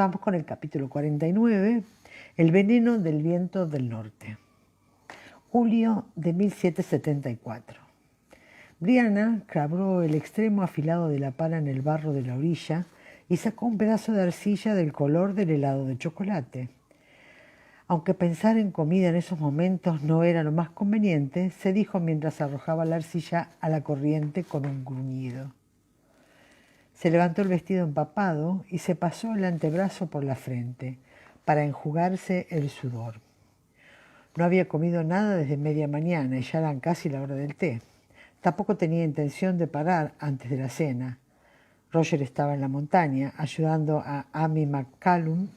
Vamos con el capítulo 49, El veneno del viento del norte. Julio de 1774. Brianna clavó el extremo afilado de la pala en el barro de la orilla y sacó un pedazo de arcilla del color del helado de chocolate. Aunque pensar en comida en esos momentos no era lo más conveniente, se dijo mientras arrojaba la arcilla a la corriente con un gruñido. Se levantó el vestido empapado y se pasó el antebrazo por la frente para enjugarse el sudor. No había comido nada desde media mañana y ya eran casi la hora del té. Tampoco tenía intención de parar antes de la cena. Roger estaba en la montaña ayudando a Amy McCallum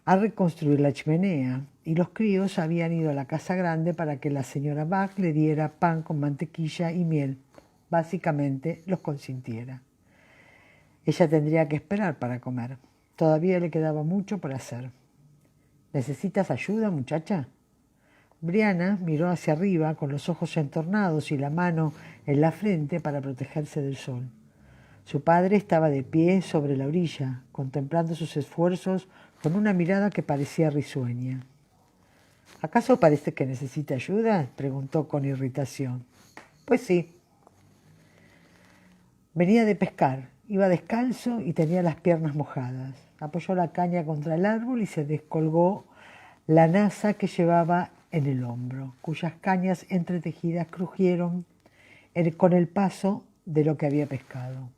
a reconstruir la chimenea y los críos habían ido a la casa grande para que la señora Buck le diera pan con mantequilla y miel. Básicamente los consintiera. Ella tendría que esperar para comer. Todavía le quedaba mucho por hacer. ¿Necesitas ayuda, muchacha? Brianna miró hacia arriba con los ojos entornados y la mano en la frente para protegerse del sol. Su padre estaba de pie sobre la orilla, contemplando sus esfuerzos con una mirada que parecía risueña. ¿Acaso parece que necesita ayuda?, preguntó con irritación. Pues sí. Venía de pescar. Iba descalzo y tenía las piernas mojadas. Apoyó la caña contra el árbol y se descolgó la nasa que llevaba en el hombro, cuyas cañas entretejidas crujieron con el peso de lo que había pescado.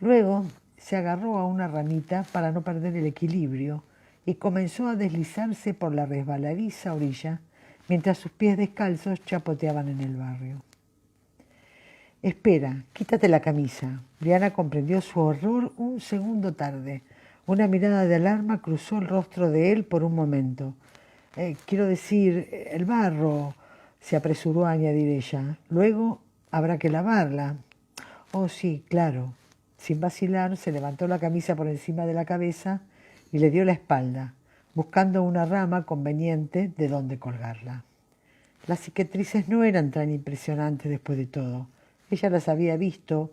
Luego se agarró a una ramita para no perder el equilibrio y comenzó a deslizarse por la resbaladiza orilla mientras sus pies descalzos chapoteaban en el barrio. «Espera, quítate la camisa». Brianna comprendió su horror un segundo tarde. Una mirada de alarma cruzó el rostro de él por un momento. Quiero decir, el barro», se apresuró a añadir ella. «Luego habrá que lavarla». «Oh, sí, claro». Sin vacilar, se levantó la camisa por encima de la cabeza y le dio la espalda, buscando una rama conveniente de donde colgarla. Las cicatrices no eran tan impresionantes después de todo. Ella las había visto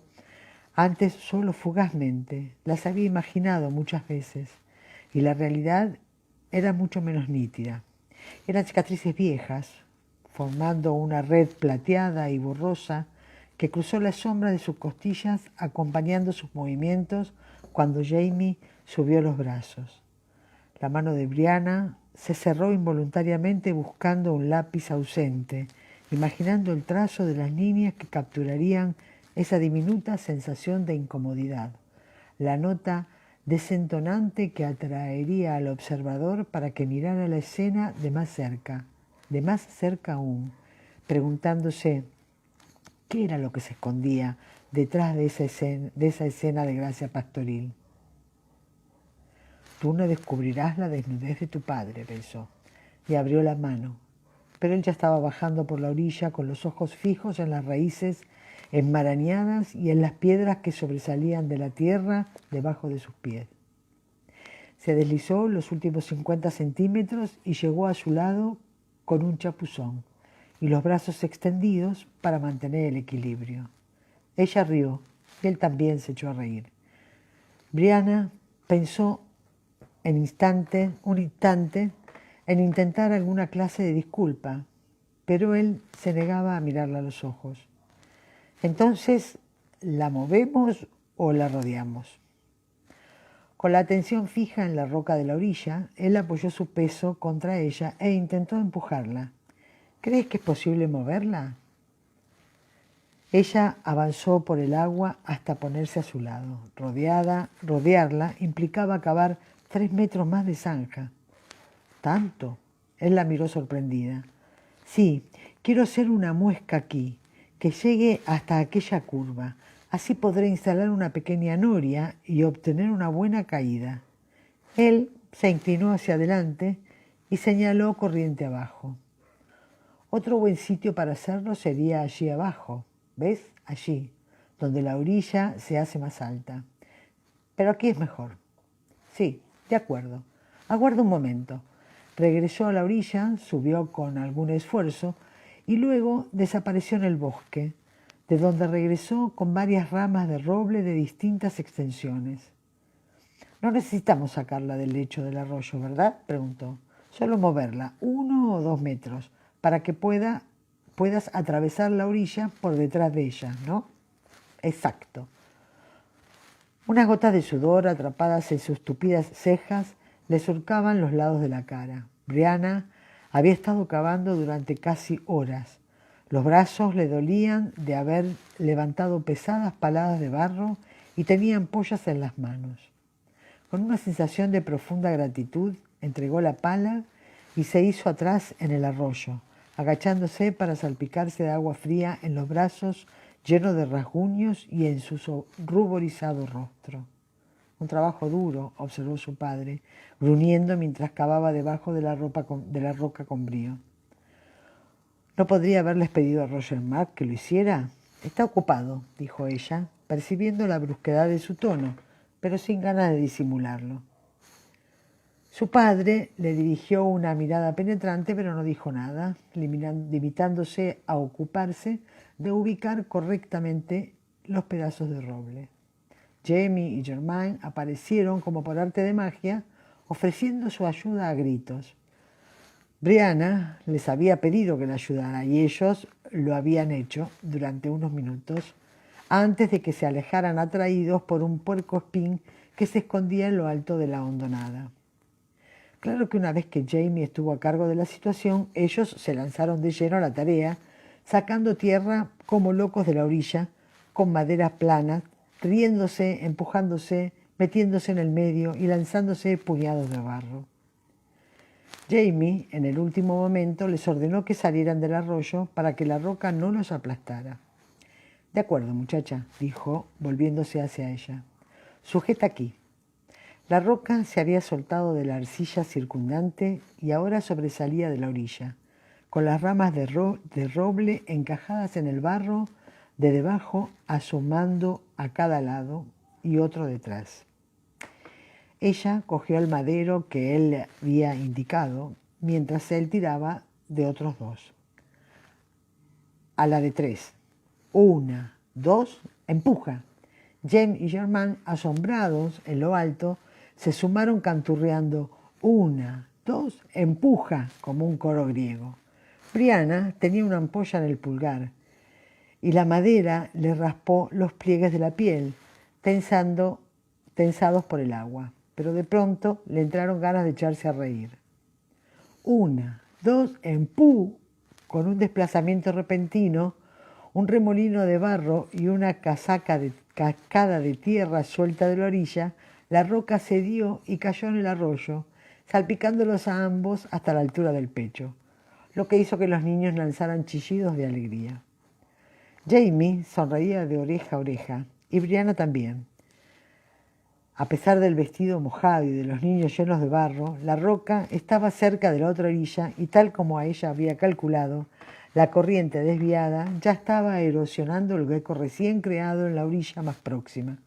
antes solo fugazmente, las había imaginado muchas veces, y la realidad era mucho menos nítida. Eran cicatrices viejas, formando una red plateada y borrosa que cruzó la sombra de sus costillas acompañando sus movimientos cuando Jamie subió los brazos. La mano de Brianna se cerró involuntariamente buscando un lápiz ausente, imaginando el trazo de las líneas que capturarían esa diminuta sensación de incomodidad, la nota desentonante que atraería al observador para que mirara la escena de más cerca aún, preguntándose qué era lo que se escondía detrás de esa escena de gracia pastoril. «Tú no descubrirás la desnudez de tu padre», pensó, y abrió la mano. Pero él ya estaba bajando por la orilla con los ojos fijos en las raíces enmarañadas y en las piedras que sobresalían de la tierra debajo de sus pies. Se deslizó los últimos 50 centímetros y llegó a su lado con un chapuzón y los brazos extendidos para mantener el equilibrio. Ella rió y él también se echó a reír. Brianna pensó un instante en intentar alguna clase de disculpa, pero él se negaba a mirarla a los ojos. «Entonces, ¿la movemos o la rodeamos?» Con la atención fija en la roca de la orilla, él apoyó su peso contra ella e intentó empujarla. «¿Crees que es posible moverla?» Ella avanzó por el agua hasta ponerse a su lado. Rodearla implicaba cavar 3 metros más de zanja. ¿Tanto? Él la miró sorprendida. «Sí, quiero hacer una muesca aquí, que llegue hasta aquella curva. Así podré instalar una pequeña noria y obtener una buena caída». Él se inclinó hacia adelante y señaló corriente abajo. «Otro buen sitio para hacerlo sería allí abajo. ¿Ves? Allí, donde la orilla se hace más alta. Pero aquí es mejor». «Sí, de acuerdo. Aguarda un momento». Regresó a la orilla, subió con algún esfuerzo y luego desapareció en el bosque, de donde regresó con varias ramas de roble de distintas extensiones. No necesitamos sacarla del lecho del arroyo, ¿verdad?, preguntó. Solo moverla 1 o 2 metros para que puedas atravesar la orilla por detrás de ella, ¿no? Exacto. Unas gotas de sudor atrapadas en sus tupidas cejas le surcaban los lados de la cara. Brianna había estado cavando durante casi horas. Los brazos le dolían de haber levantado pesadas paladas de barro y tenía ampollas en las manos. Con una sensación de profunda gratitud, entregó la pala y se hizo atrás en el arroyo, agachándose para salpicarse de agua fría en los brazos llenos de rasguños y en su ruborizado rostro. Un trabajo duro, observó su padre, gruñendo mientras cavaba debajo de la roca con brío. ¿No podría haberles pedido a Roger Mark que lo hiciera? Está ocupado, dijo ella, percibiendo la brusquedad de su tono, pero sin ganas de disimularlo. Su padre le dirigió una mirada penetrante, pero no dijo nada, limitándose a ocuparse de ubicar correctamente los pedazos de roble. Jamie y Germain aparecieron como por arte de magia, ofreciendo su ayuda a gritos. Brianna les había pedido que la ayudara y ellos lo habían hecho durante unos minutos antes de que se alejaran atraídos por un puercoespín que se escondía en lo alto de la hondonada. Claro que una vez que Jamie estuvo a cargo de la situación, ellos se lanzaron de lleno a la tarea, sacando tierra como locos de la orilla, con maderas planas, riéndose, empujándose, metiéndose en el medio y lanzándose puñados de barro. Jamie, en el último momento, les ordenó que salieran del arroyo para que la roca no los aplastara. De acuerdo, muchacha, dijo, volviéndose hacia ella. Sujeta aquí. La roca se había soltado de la arcilla circundante y ahora sobresalía de la orilla, con las ramas de roble encajadas en el barro de debajo, asomando a cada lado y otro detrás. Ella cogió el madero que él le había indicado, mientras él tiraba de otros 2. A la de 3. 1, 2, empuja. Jem y Germain, asombrados en lo alto, se sumaron canturreando 1, 2, empuja, como un coro griego. Brianna tenía una ampolla en el pulgar y la madera le raspó los pliegues de la piel, tensados por el agua. Pero de pronto le entraron ganas de echarse a reír. 1, 2, empú. Con un desplazamiento repentino, un remolino de barro y una cascada de tierra suelta de la orilla, la roca cedió y cayó en el arroyo, salpicándolos a ambos hasta la altura del pecho, lo que hizo que los niños lanzaran chillidos de alegría. Jamie sonreía de oreja a oreja, y Brianna también. A pesar del vestido mojado y de los niños llenos de barro, la roca estaba cerca de la otra orilla y, tal como a ella había calculado, la corriente desviada ya estaba erosionando el hueco recién creado en la orilla más próxima,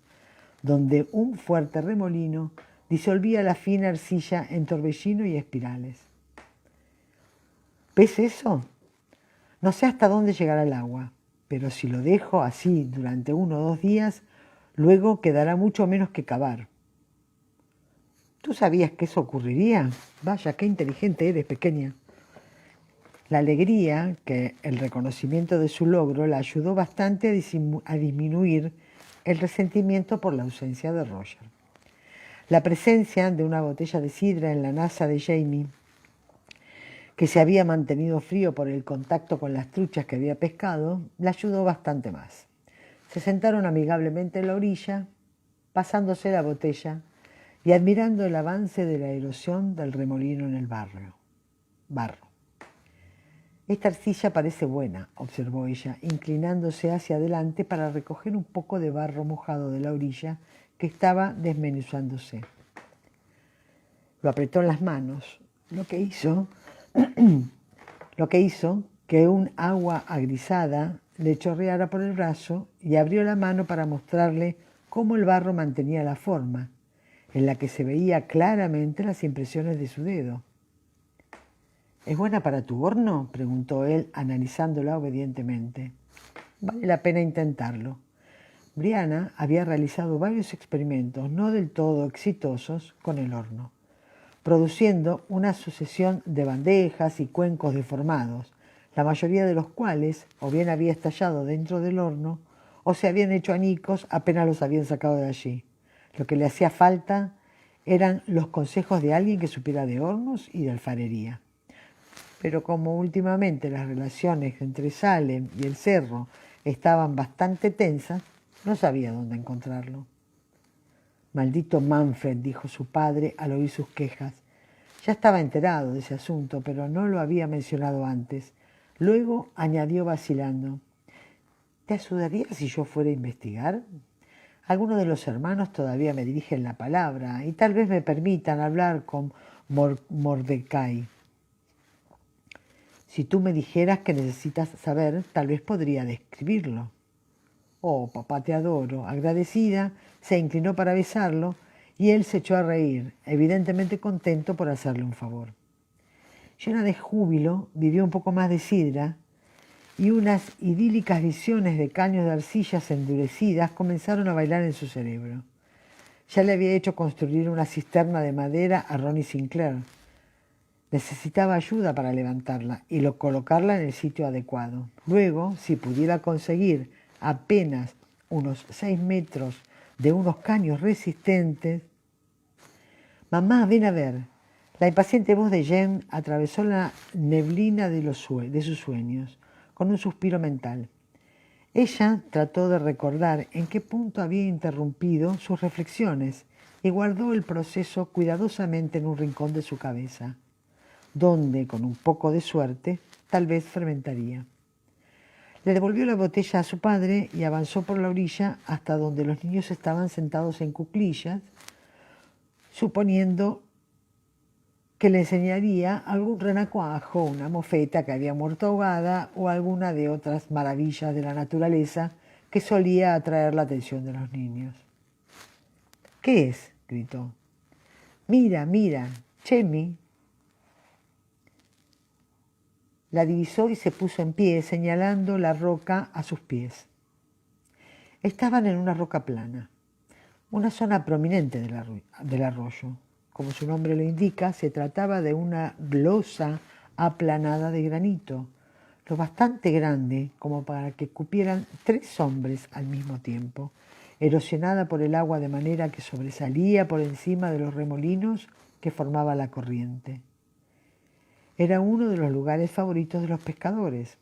donde un fuerte remolino disolvía la fina arcilla en torbellino y espirales. ¿Ves eso? No sé hasta dónde llegará el agua, pero si lo dejo así durante 1 o 2 días, luego quedará mucho menos que cavar. ¿Tú sabías que eso ocurriría? Vaya, qué inteligente eres, pequeña. La alegría, que el reconocimiento de su logro, la ayudó bastante a disminuir el resentimiento por la ausencia de Roger. La presencia de una botella de sidra en la nasa de Jamie, que se había mantenido frío por el contacto con las truchas que había pescado, la ayudó bastante más. Se sentaron amigablemente en la orilla, pasándose la botella y admirando el avance de la erosión del remolino en el barro. Esta arcilla parece buena, observó ella, inclinándose hacia adelante para recoger un poco de barro mojado de la orilla que estaba desmenuzándose. Lo apretó en las manos, lo que hizo que un agua agrisada le chorreara por el brazo, y abrió la mano para mostrarle cómo el barro mantenía la forma, en la que se veía claramente las impresiones de su dedo. ¿Es buena para tu horno?, preguntó él, analizándola obedientemente. Vale la pena intentarlo. Brianna había realizado varios experimentos no del todo exitosos con el horno, produciendo una sucesión de bandejas y cuencos deformados, la mayoría de los cuales o bien había estallado dentro del horno o se habían hecho añicos apenas los habían sacado de allí. Lo que le hacía falta eran los consejos de alguien que supiera de hornos y de alfarería. Pero como últimamente las relaciones entre Salem y el cerro estaban bastante tensas, no sabía dónde encontrarlo. Maldito Manfred, dijo su padre al oír sus quejas. Ya estaba enterado de ese asunto, pero no lo había mencionado antes. Luego añadió vacilando: ¿te ayudaría si yo fuera a investigar? Algunos de los hermanos todavía me dirigen la palabra y tal vez me permitan hablar con Mordecai. Si tú me dijeras que necesitas saber, tal vez podría describirlo. Oh, papá, te adoro. Agradecida, se inclinó para besarlo y él se echó a reír, evidentemente contento por hacerle un favor. Llena de júbilo, vivió un poco más de sidra y unas idílicas visiones de caños de arcillas endurecidas comenzaron a bailar en su cerebro. Ya le había hecho construir una cisterna de madera a Ronnie Sinclair. Necesitaba ayuda para levantarla y colocarla en el sitio adecuado. Luego, si pudiera conseguir apenas unos 6 metros de unos caños resistentes. Mamá, ven a ver. La impaciente voz de Jen atravesó la neblina de sus sueños con un suspiro mental. Ella trató de recordar en qué punto había interrumpido sus reflexiones y guardó el proceso cuidadosamente en un rincón de su cabeza, donde, con un poco de suerte, tal vez fermentaría. Le devolvió la botella a su padre y avanzó por la orilla hasta donde los niños estaban sentados en cuclillas, suponiendo que le enseñaría algún renacuajo, una mofeta que había muerto ahogada o alguna de otras maravillas de la naturaleza que solía atraer la atención de los niños. ¿Qué es?, gritó. Mira, mira, Chemi. La divisó y se puso en pie, señalando la roca a sus pies. Estaban en una roca plana, una zona prominente del arroyo. Como su nombre lo indica, se trataba de una losa aplanada de granito, lo bastante grande como para que cupieran 3 hombres al mismo tiempo, erosionada por el agua de manera que sobresalía por encima de los remolinos que formaba la corriente. Era uno de los lugares favoritos de los pescadores.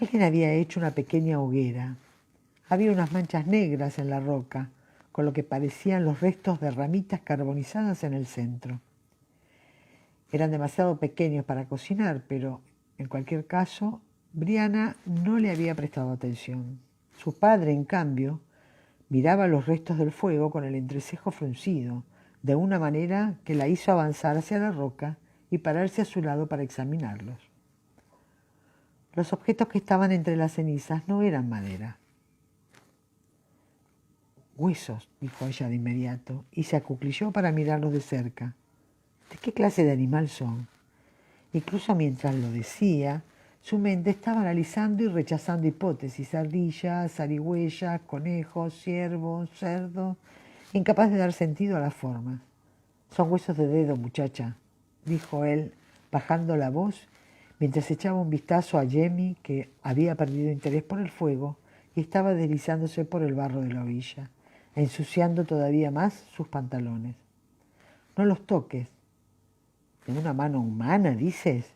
Alguien había hecho una pequeña hoguera. Había unas manchas negras en la roca, con lo que parecían los restos de ramitas carbonizadas en el centro. Eran demasiado pequeños para cocinar, pero en cualquier caso, Brianna no le había prestado atención. Su padre, en cambio, miraba los restos del fuego con el entrecejo fruncido, de una manera que la hizo avanzar hacia la roca y pararse a su lado para examinarlos. Los objetos que estaban entre las cenizas no eran madera. Huesos, dijo ella de inmediato, y se acuclilló para mirarlos de cerca. ¿De qué clase de animal son? Incluso mientras lo decía, su mente estaba analizando y rechazando hipótesis: ardillas, zarigüeyas, conejos, ciervos, cerdos, incapaz de dar sentido a la forma. Son huesos de dedo, muchacha, dijo él, bajando la voz, mientras echaba un vistazo a Jemmy, que había perdido interés por el fuego y estaba deslizándose por el barro de la orilla, ensuciando todavía más sus pantalones. No los toques. ¿En una mano humana, dices?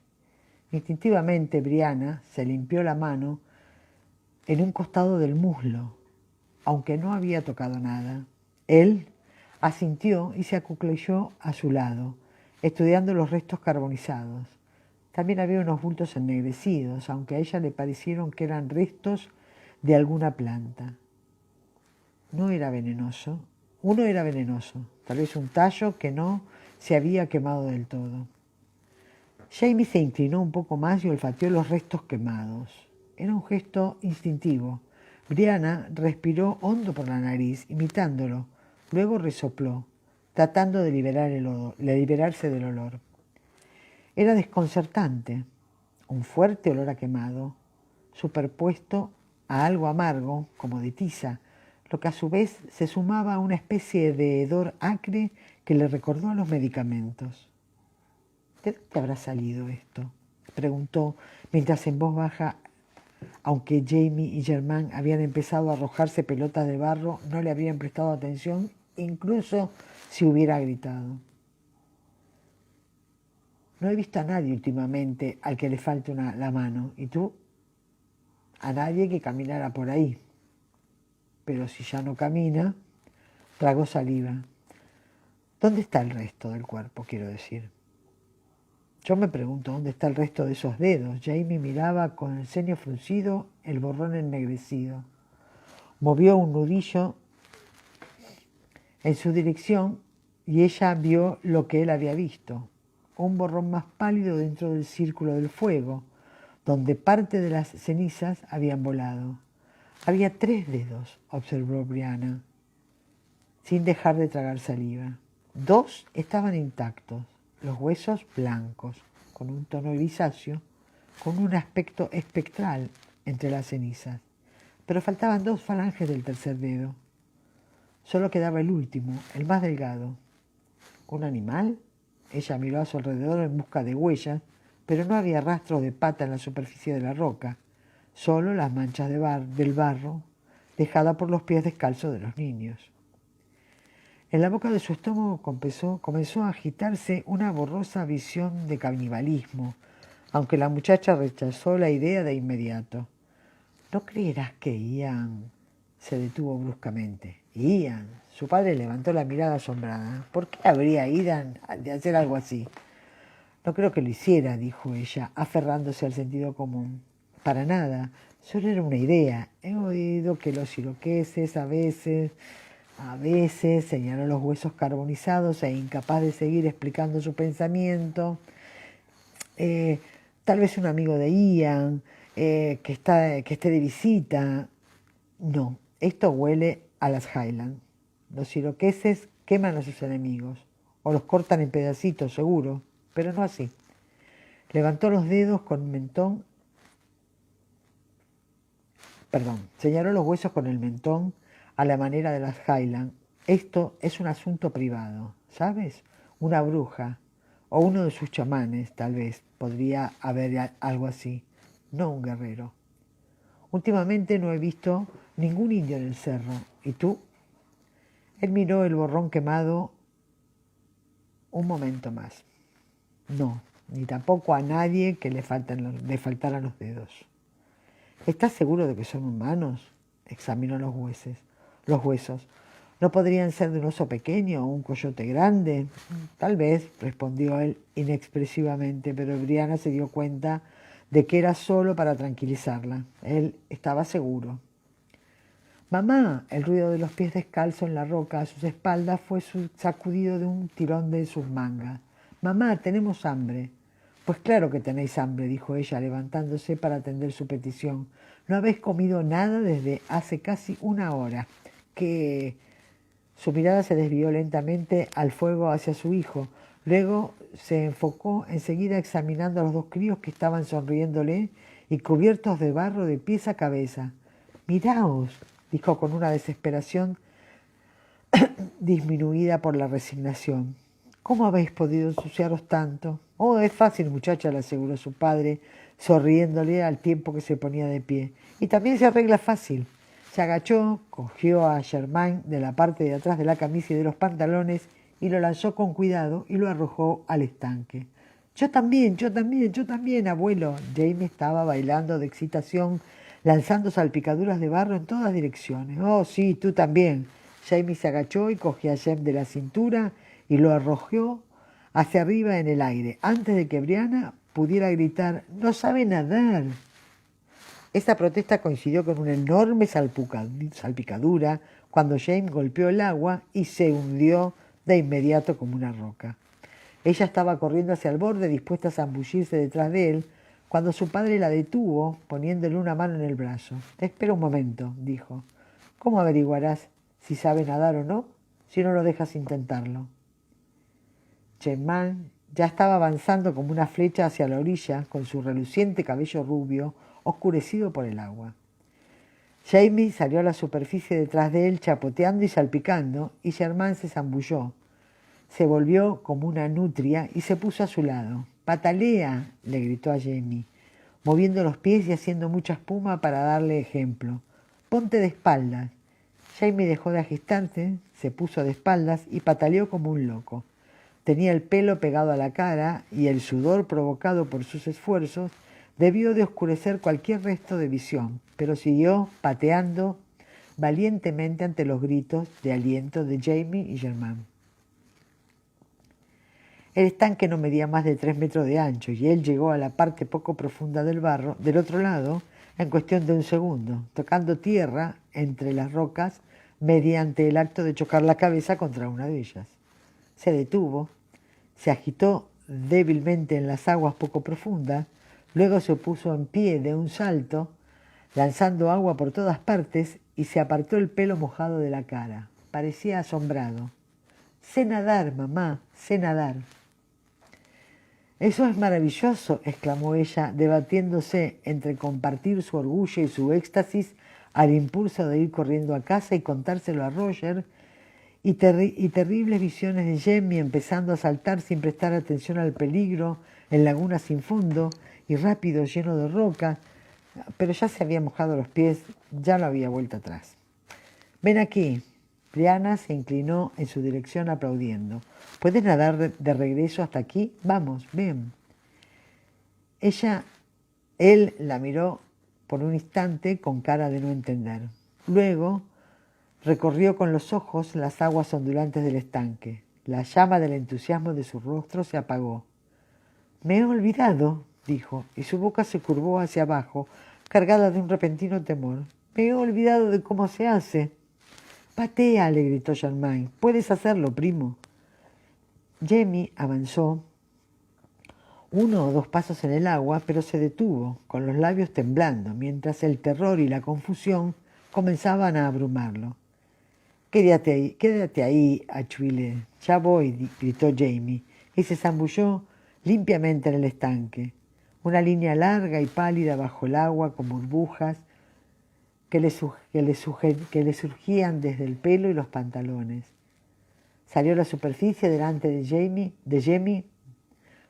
Instintivamente, Brianna se limpió la mano en un costado del muslo, aunque no había tocado nada. Él asintió y se acuclilló a su lado, estudiando los restos carbonizados. También había unos bultos ennegrecidos, aunque a ella le parecieron que eran restos de alguna planta. No era venenoso. Uno era venenoso, tal vez un tallo que no se había quemado del todo. Jamie se inclinó un poco más y olfateó los restos quemados. Era un gesto instintivo. Brianna respiró hondo por la nariz, imitándolo. Luego resopló, tratando de liberarse del olor. Era desconcertante. Un fuerte olor a quemado, superpuesto a algo amargo, como de tiza, lo que a su vez se sumaba a una especie de hedor acre que le recordó a los medicamentos. ¿De dónde habrá salido esto?, preguntó mientras en voz baja, aunque Jamie y Germain habían empezado a arrojarse pelotas de barro, no le habrían prestado atención, incluso si hubiera gritado. No he visto a nadie últimamente al que le falte la mano. ¿Y tú? A nadie que caminara por ahí. Pero si ya no camina, tragó saliva. ¿Dónde está el resto del cuerpo, quiero decir? Yo me pregunto dónde está el resto de esos dedos. Jamie miraba con el ceño fruncido, el borrón ennegrecido. Movió un nudillo en su dirección y ella vio lo que él había visto. Un borrón más pálido dentro del círculo del fuego, donde parte de las cenizas habían volado. Había 3 dedos, observó Brianna, sin dejar de tragar saliva. 2 estaban intactos, los huesos blancos, con un tono grisáceo, con un aspecto espectral entre las cenizas. Pero faltaban 2 falanges del tercer dedo. Solo quedaba el último, el más delgado. ¿Un animal? Ella miró a su alrededor en busca de huellas, pero no había rastros de pata en la superficie de la roca, solo las manchas del barro dejadas por los pies descalzos de los niños. En la boca de su estómago comenzó a agitarse una borrosa visión de canibalismo, aunque la muchacha rechazó la idea de inmediato. ¿No creerás que Ian? Se detuvo bruscamente. Ian. Su padre levantó la mirada asombrada. ¿Por qué habría Ian de hacer algo así? No creo que lo hiciera, dijo ella, aferrándose al sentido común. Para nada. Solo era una idea. He oído que los iroqueses a veces, señaló los huesos carbonizados e incapaz de seguir explicando su pensamiento. Tal vez un amigo de Ian, que esté de visita. No, esto huele a las Highland. Los iroqueses queman a sus enemigos, o los cortan en pedacitos, seguro, pero no así. Levantó los dedos con mentón, señaló los huesos con el mentón a la manera de las Highland. Esto es un asunto privado, ¿sabes? Una bruja, o uno de sus chamanes, tal vez, podría haber algo así, no un guerrero. Últimamente no he visto ningún indio en el cerro. ¿Y tú? Él miró el borrón quemado un momento más. No, ni tampoco a nadie que le faltaran los dedos. ¿Estás seguro de que son humanos? Examinó los huesos. ¿No podrían ser de un oso pequeño o un coyote grande? Tal vez, respondió él inexpresivamente, pero Brianna se dio cuenta de que era solo para tranquilizarla. Él estaba seguro. Mamá, el ruido de los pies descalzos en la roca a sus espaldas fue sacudido de un tirón de sus mangas. Mamá, tenemos hambre. Pues claro que tenéis hambre, dijo ella, levantándose para atender su petición. No habéis comido nada desde hace casi 1 hora. Que su mirada se desvió lentamente al fuego hacia su hijo. Luego se enfocó enseguida examinando a los 2 críos que estaban sonriéndole y cubiertos de barro de pies a cabeza. Miraos, dijo con una desesperación disminuida por la resignación. ¿Cómo habéis podido ensuciaros tanto? Oh, es fácil, muchacha, le aseguró su padre, sonriéndole al tiempo que se ponía de pie. Y también se arregla fácil. Se agachó, cogió a Germain de la parte de atrás de la camisa y de los pantalones y lo lanzó con cuidado y lo arrojó al estanque. Yo también, abuelo. Jamie estaba bailando de excitación, lanzando salpicaduras de barro en todas direcciones. Oh, sí, tú también. Jamie se agachó y cogió a Jem de la cintura y lo arrojó hacia arriba en el aire, antes de que Brianna pudiera gritar, «¡No sabe nadar!». Esta protesta coincidió con una enorme salpicadura cuando James golpeó el agua y se hundió de inmediato como una roca. Ella estaba corriendo hacia el borde, dispuesta a zambullirse detrás de él, cuando su padre la detuvo, poniéndole una mano en el brazo. «Espera un momento», dijo. «¿Cómo averiguarás si sabe nadar o no, si no lo dejas intentarlo?». Germain ya estaba avanzando como una flecha hacia la orilla, con su reluciente cabello rubio, oscurecido por el agua. Jamie salió a la superficie detrás de él, chapoteando y salpicando, y Germain se zambulló. Se volvió como una nutria y se puso a su lado. «¡Patalea!», le gritó a Jamie, moviendo los pies y haciendo mucha espuma para darle ejemplo. «Ponte de espaldas». Jamie dejó de agitarse, se puso de espaldas y pataleó como un loco. Tenía el pelo pegado a la cara y el sudor provocado por sus esfuerzos debió de oscurecer cualquier resto de visión, pero siguió pateando valientemente ante los gritos de aliento de Jamie y Germain. El estanque no medía más de 3 metros de ancho y él llegó a la parte poco profunda del barro, del otro lado, en cuestión de un segundo, tocando tierra entre las rocas mediante el acto de chocar la cabeza contra una de ellas. Se detuvo, se agitó débilmente en las aguas poco profundas, luego se puso en pie de un salto, lanzando agua por todas partes, y se apartó el pelo mojado de la cara. Parecía asombrado. «Sé nadar, mamá, sé nadar». «Eso es maravilloso», exclamó ella, debatiéndose entre compartir su orgullo y su éxtasis al impulso de ir corriendo a casa y contárselo a Roger, y terribles visiones de Jamie empezando a saltar sin prestar atención al peligro en lagunas sin fondo y rápido lleno de roca, pero ya se había mojado los pies, ya no había vuelta atrás. «Ven aquí». Brianna se inclinó en su dirección aplaudiendo. «¿Puedes nadar de regreso hasta aquí? Vamos, ven». Él la miró por un instante con cara de no entender. Luego recorrió con los ojos las aguas ondulantes del estanque. La llama del entusiasmo de su rostro se apagó. «Me he olvidado», dijo, y su boca se curvó hacia abajo, cargada de un repentino temor. «Me he olvidado de cómo se hace». «Patea», le gritó Germain. «Puedes hacerlo, primo». Jamie avanzó 1 o 2 pasos en el agua, pero se detuvo, con los labios temblando, mientras el terror y la confusión comenzaban a abrumarlo. Quédate ahí, Achuile. «Ya voy», gritó Jamie, y se zambulló limpiamente en el estanque. Una línea larga y pálida bajo el agua, con burbujas que le surgían desde el pelo y los pantalones. Salió a la superficie delante de Jamie,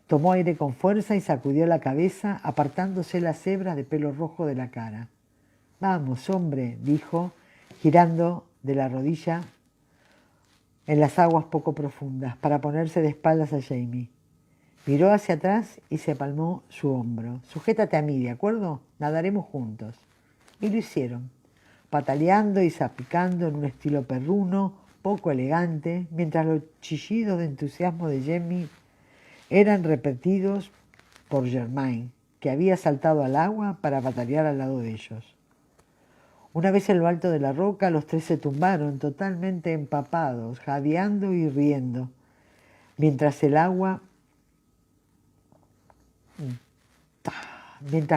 tomó aire con fuerza y sacudió la cabeza, apartándose las hebras de pelo rojo de la cara. «Vamos, hombre», dijo, girando de la rodilla en las aguas poco profundas, para ponerse de espaldas a Jamie. Miró hacia atrás y se palmó su hombro. «Sujétate a mí, ¿de acuerdo? Nadaremos juntos». Y lo hicieron, pataleando y zapicando en un estilo perruno, poco elegante, mientras los chillidos de entusiasmo de Jamie eran repetidos por Germain, que había saltado al agua para patalear al lado de ellos. Una vez en lo alto de la roca, los 3 se tumbaron totalmente empapados, jadeando y riendo, mientras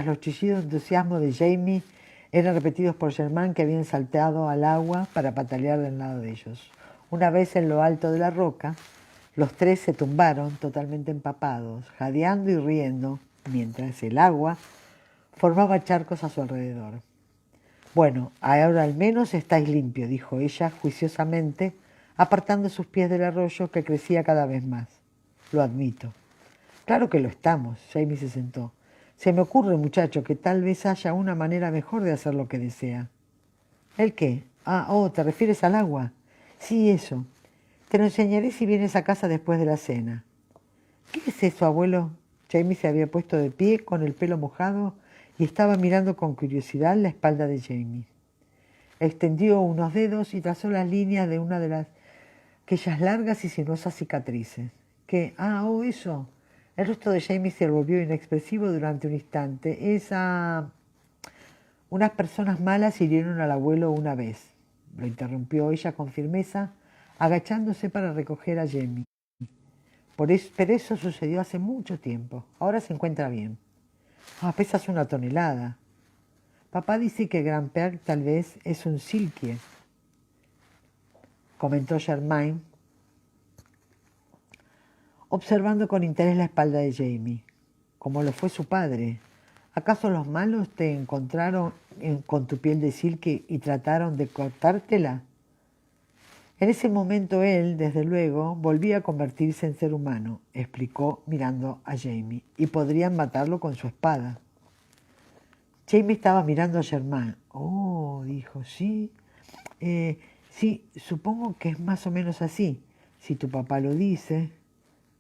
los chillidos de entusiasmo de Jamie eran repetidos por Germain, que habían saltado al agua para patalear del lado de ellos. Una vez en lo alto de la roca, los 3 se tumbaron totalmente empapados, jadeando y riendo, mientras el agua formaba charcos a su alrededor. «Bueno, ahora al menos estáis limpio», dijo ella juiciosamente, apartando sus pies del arroyo que crecía cada vez más. «Lo admito». «Claro que lo estamos», Jamie se sentó. «Se me ocurre, muchacho, que tal vez haya una manera mejor de hacer lo que desea». «¿El qué? ¿Te refieres al agua?» «Sí, eso. Te lo enseñaré si vienes a casa después de la cena». «¿Qué es eso, abuelo?» Jamie se había puesto de pie con el pelo mojado y estaba mirando con curiosidad la espalda de Jamie. Extendió unos dedos y trazó las líneas de una de aquellas largas y sinuosas cicatrices. ¿Qué? Eso. El rostro de Jamie se volvió inexpresivo durante un instante. Unas personas malas hirieron al abuelo una vez, lo interrumpió ella con firmeza, agachándose para recoger a Jamie. Pero eso sucedió hace mucho tiempo. Ahora se encuentra bien. Pesas 1 tonelada. Papá dice que Grand-Père tal vez es un silkie, comentó Germain, observando con interés la espalda de Jamie, como lo fue su padre. ¿Acaso los malos te encontraron con tu piel de silke y trataron de cortártela? En ese momento él, desde luego, volvía a convertirse en ser humano, explicó mirando a Jamie, y podrían matarlo con su espada. Jamie estaba mirando a Germain. Oh, dijo, sí. Sí, supongo que es más o menos así. Si tu papá lo dice.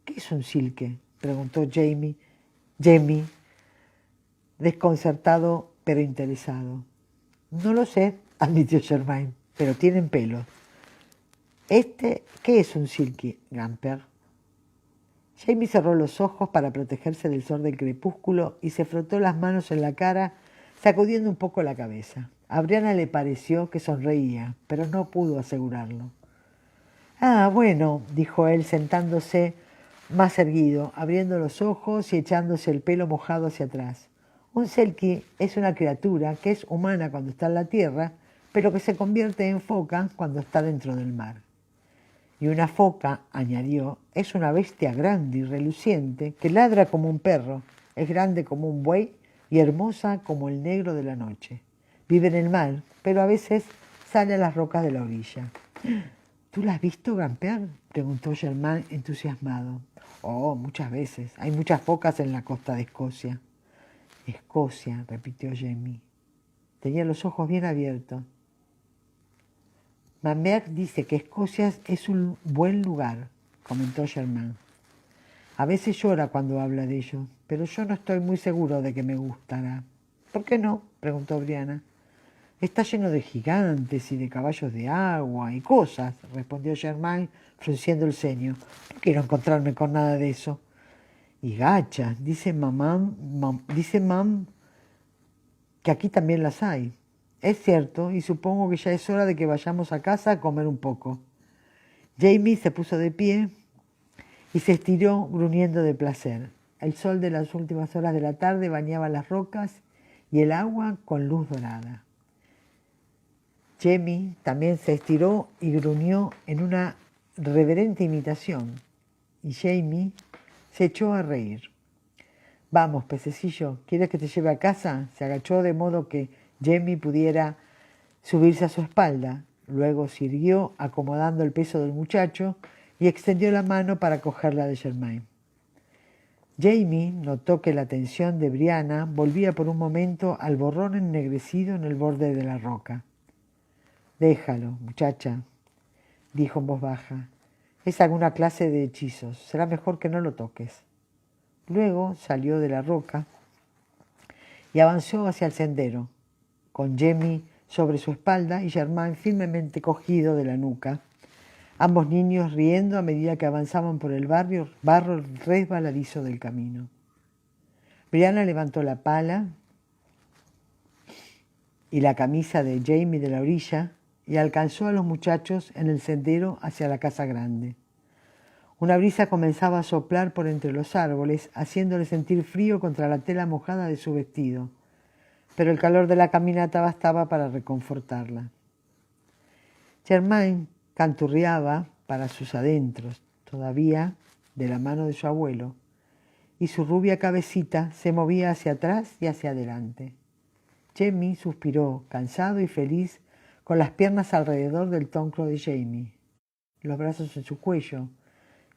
¿Qué es un silke? Preguntó Jamie, desconcertado pero interesado. No lo sé, admitió Germain, pero tienen pelo. ¿Qué es un silky, Gamper? Jamie cerró los ojos para protegerse del sol del crepúsculo y se frotó las manos en la cara, sacudiendo un poco la cabeza. A Brianna le pareció que sonreía, pero no pudo asegurarlo. Ah, bueno, dijo él, sentándose más erguido, abriendo los ojos y echándose el pelo mojado hacia atrás. Un selkie es una criatura que es humana cuando está en la tierra, pero que se convierte en foca cuando está dentro del mar. Y una foca, añadió, es una bestia grande y reluciente que ladra como un perro, es grande como un buey y hermosa como el negro de la noche. Vive en el mar, pero a veces sale a las rocas de la orilla. ¿Tú la has visto, Gamper? Preguntó Germain entusiasmado. Oh, muchas veces. Hay muchas focas en la costa de Escocia. Escocia, repitió Jamie. Tenía los ojos bien abiertos. Mamère dice que Escocia es un buen lugar, comentó Germain. A veces llora cuando habla de ello, pero yo no estoy muy seguro de que me gustará. ¿Por qué no? Preguntó Brianna. Está lleno de gigantes y de caballos de agua y cosas, respondió Germain, frunciendo el ceño. No quiero encontrarme con nada de eso. Y gachas, dice mam que aquí también las hay. Es cierto, y supongo que ya es hora de que vayamos a casa a comer un poco. Jamie se puso de pie y se estiró gruñendo de placer. El sol de las últimas horas de la tarde bañaba las rocas y el agua con luz dorada. Jamie también se estiró y gruñó en una reverente imitación, y Jamie se echó a reír. Vamos, pececillo, ¿quieres que te lleve a casa? Se agachó de modo que Jamie pudiera subirse a su espalda. Luego siguió acomodando el peso del muchacho y extendió la mano para coger la de Germain. Jamie notó que la atención de Brianna volvía por un momento al borrón ennegrecido en el borde de la roca. Déjalo, muchacha, dijo en voz baja. Es alguna clase de hechizos. Será mejor que no lo toques. Luego salió de la roca y avanzó hacia el sendero, con Jamie sobre su espalda y Germain firmemente cogido de la nuca, ambos niños riendo a medida que avanzaban por el barro resbaladizo del camino. Brianna levantó la pala y la camisa de Jamie de la orilla y alcanzó a los muchachos en el sendero hacia la casa grande. Una brisa comenzaba a soplar por entre los árboles, haciéndole sentir frío contra la tela mojada de su vestido, pero el calor de la caminata bastaba para reconfortarla. Germain canturreaba para sus adentros, todavía de la mano de su abuelo, y su rubia cabecita se movía hacia atrás y hacia adelante. Jamie suspiró, cansado y feliz, con las piernas alrededor del tronco de Jamie, los brazos en su cuello,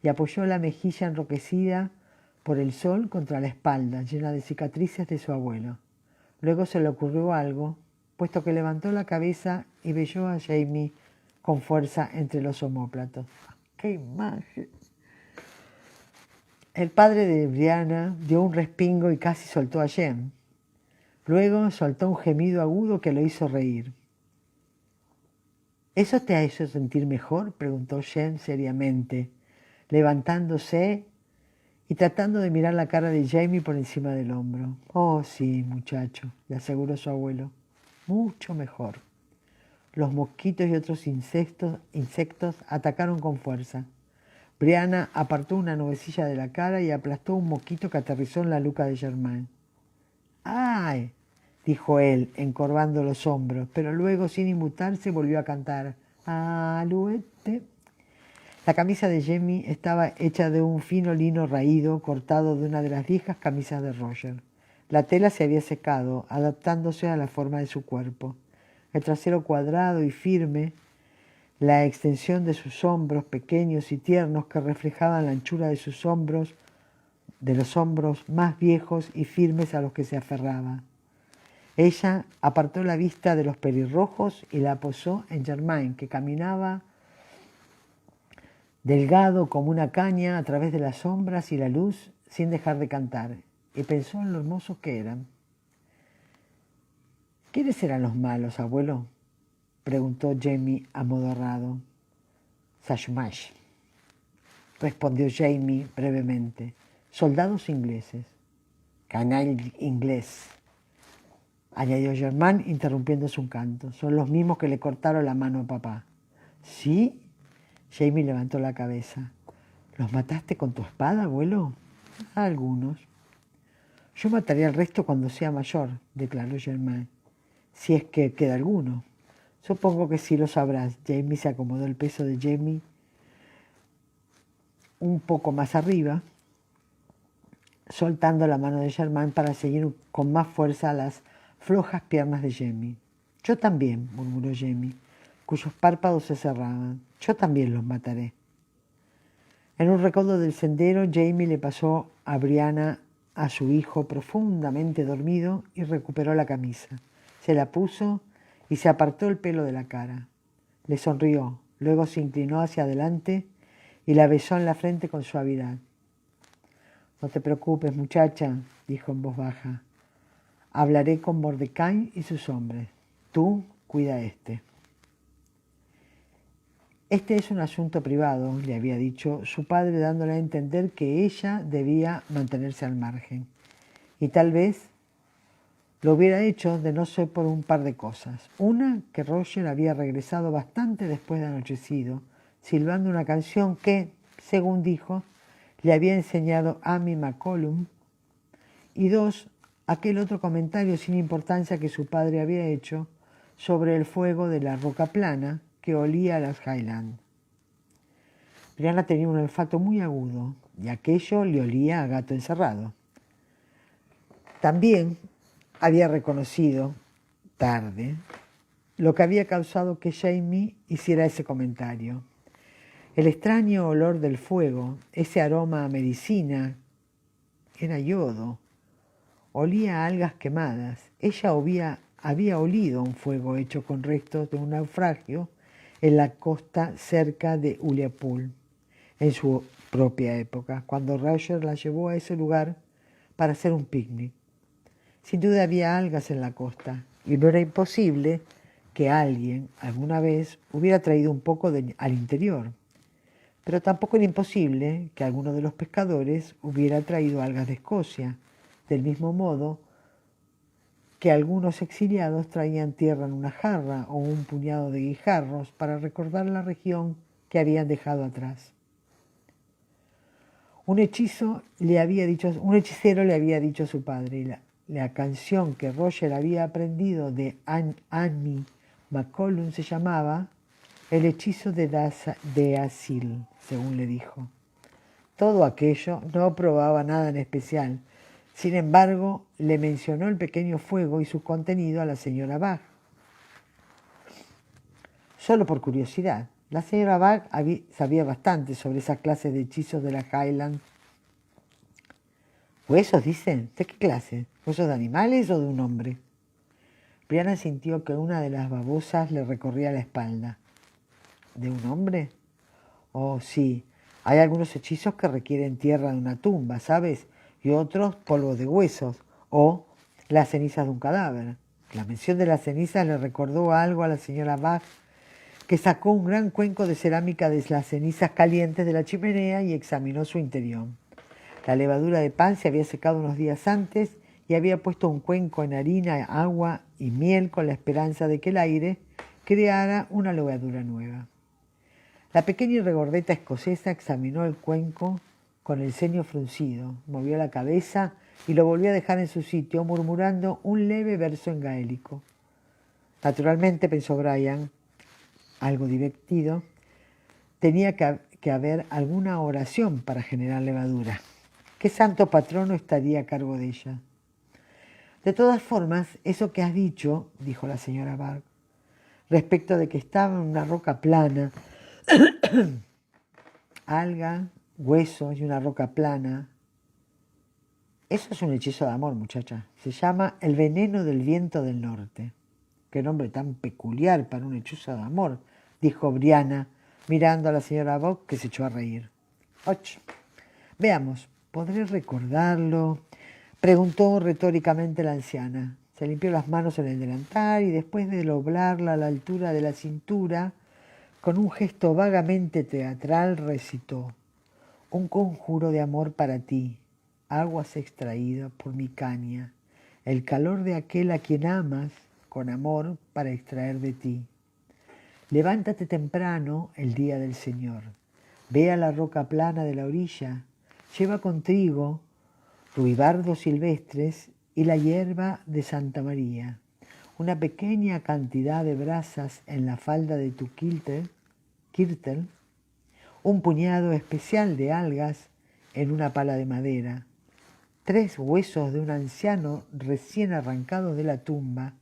y apoyó la mejilla enroquecida por el sol contra la espalda, llena de cicatrices de su abuelo. Luego se le ocurrió algo, puesto que levantó la cabeza y besó a Jamie con fuerza entre los omóplatos. ¡Qué imagen! El padre de Brianna dio un respingo y casi soltó a Jem. Luego soltó un gemido agudo que lo hizo reír. ¿Eso te ha hecho sentir mejor?, preguntó Jem seriamente, levantándose y tratando de mirar la cara de Jamie por encima del hombro. Oh, sí, muchacho, le aseguró su abuelo. Mucho mejor. Los mosquitos y otros insectos atacaron con fuerza. Brianna apartó una nubecilla de la cara y aplastó un mosquito que aterrizó en la nuca de Germain. ¡Ay!, dijo él, encorvando los hombros, pero luego, sin inmutarse, volvió a cantar. ¡Alouette! La camisa de Jamie estaba hecha de un fino lino raído cortado de una de las viejas camisas de Roger. La tela se había secado, adaptándose a la forma de su cuerpo. El trasero cuadrado y firme, la extensión de sus hombros pequeños y tiernos que reflejaban la anchura de sus hombros, de los hombros más viejos y firmes a los que se aferraba. Ella apartó la vista de los pelirrojos y la posó en Germain, que caminaba delgado como una caña a través de las sombras y la luz sin dejar de cantar, y pensó en lo hermosos que eran. ¿Quiénes eran los malos, abuelo?, preguntó Jamie amodorrado. Sashmash, respondió Jamie brevemente. Soldados ingleses. Canal inglés, añadió Germain interrumpiendo su canto. Son los mismos que le cortaron la mano a papá. ¿Sí? Jamie levantó la cabeza. ¿Los mataste con tu espada, abuelo? Algunos. Yo mataré al resto cuando sea mayor, declaró Germain. Si es que queda alguno. Supongo que sí lo sabrás. Jamie se acomodó el peso de Jamie un poco más arriba, soltando la mano de Germain para seguir con más fuerza las flojas piernas de Jamie. Yo también, murmuró Jamie, cuyos párpados se cerraban. Yo también los mataré. En un recodo del sendero, Jamie le pasó a Brianna a su hijo profundamente dormido y recuperó la camisa. Se la puso y se apartó el pelo de la cara. Le sonrió, luego se inclinó hacia adelante y la besó en la frente con suavidad. No te preocupes, muchacha, dijo en voz baja. Hablaré con Mordecai y sus hombres. Tú cuida a este. Este es un asunto privado, le había dicho su padre, dándole a entender que ella debía mantenerse al margen. Y tal vez lo hubiera hecho de no ser por un par de cosas. Una, que Roger había regresado bastante después de anochecido, silbando una canción que, según dijo, le había enseñado Amy McCollum. Y dos, aquel otro comentario sin importancia que su padre había hecho sobre el fuego de la roca plana que olía a las Highlands. Brianna tenía un olfato muy agudo y aquello le olía a gato encerrado. También había reconocido, tarde, lo que había causado que Jamie hiciera ese comentario. El extraño olor del fuego, ese aroma a medicina, era yodo. Olía a algas quemadas. Ella había olido un fuego hecho con restos de un naufragio en la costa cerca de Uliapul, en su propia época, cuando Roger la llevó a ese lugar para hacer un picnic. Sin duda había algas en la costa, y no era imposible que alguien alguna vez hubiera traído un poco al interior. Pero tampoco era imposible que alguno de los pescadores hubiera traído algas de Escocia, del mismo modo que algunos exiliados traían tierra en una jarra o un puñado de guijarros para recordar la región que habían dejado atrás. Un hechicero le había dicho a su padre, la canción que Roger había aprendido de Annie McCollum se llamaba El hechizo de Asil, según le dijo. Todo aquello no probaba nada en especial. Sin embargo, le mencionó el pequeño fuego y su contenido a la señora Bach. Solo por curiosidad, la señora Bach sabía bastante sobre esas clases de hechizos de la Highland. ¿Huesos, dicen? ¿De qué clase? ¿Huesos de animales o de un hombre? Brianna sintió que una de las babosas le recorría la espalda. ¿De un hombre? Oh, sí. Hay algunos hechizos que requieren tierra de una tumba, ¿sabes? Y otros polvo de huesos o las cenizas de un cadáver. La mención de las cenizas le recordó algo a la señora Bach, que sacó un gran cuenco de cerámica de las cenizas calientes de la chimenea y examinó su interior. La levadura de pan se había secado unos días antes y había puesto un cuenco en harina, agua y miel con la esperanza de que el aire creara una levadura nueva. La pequeña y regordeta escocesa examinó el cuenco con el ceño fruncido, movió la cabeza y lo volvió a dejar en su sitio, murmurando un leve verso en gaélico. Naturalmente, pensó Brian, algo divertido, tenía que haber alguna oración para generar levadura. ¿Qué santo patrono estaría a cargo de ella? De todas formas, eso que has dicho, dijo la señora Bark, respecto de que estaba en una roca plana, alga, huesos y una roca plana, eso es un hechizo de amor, muchacha. Se llama el veneno del viento del norte. Qué nombre tan peculiar para un hechizo de amor, dijo Brianna, mirando a la señora Bock, que se echó a reír. Och. Veamos, ¿podré recordarlo? Preguntó retóricamente la anciana. Se limpió las manos en el delantal y después de doblarla a la altura de la cintura, con un gesto vagamente teatral recitó: un conjuro de amor para ti, aguas extraídas por mi caña, el calor de aquel a quien amas con amor para extraer de ti. Levántate temprano el día del Señor, ve a la roca plana de la orilla, lleva con trigo, ruibardos silvestres y la hierba de Santa María, una pequeña cantidad de brasas en la falda de tu kirtel, un puñado especial de algas en una pala de madera, 3 huesos de un anciano recién arrancados de la tumba,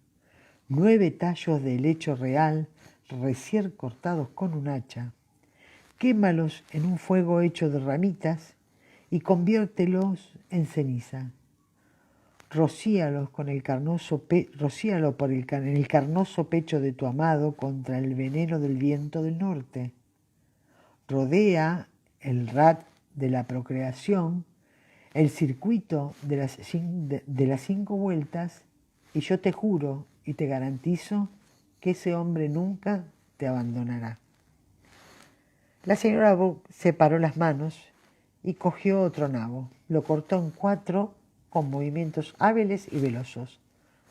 9 tallos de helecho real recién cortados con un hacha. Quémalos en un fuego hecho de ramitas y conviértelos en ceniza. Rocíalo por el carnoso pecho de tu amado contra el veneno del viento del norte. Rodea el rat de la procreación, el circuito de las 5 vueltas, y yo te juro y te garantizo que ese hombre nunca te abandonará. La señora Bock separó las manos y cogió otro nabo. Lo cortó en 4 con movimientos hábiles y velosos.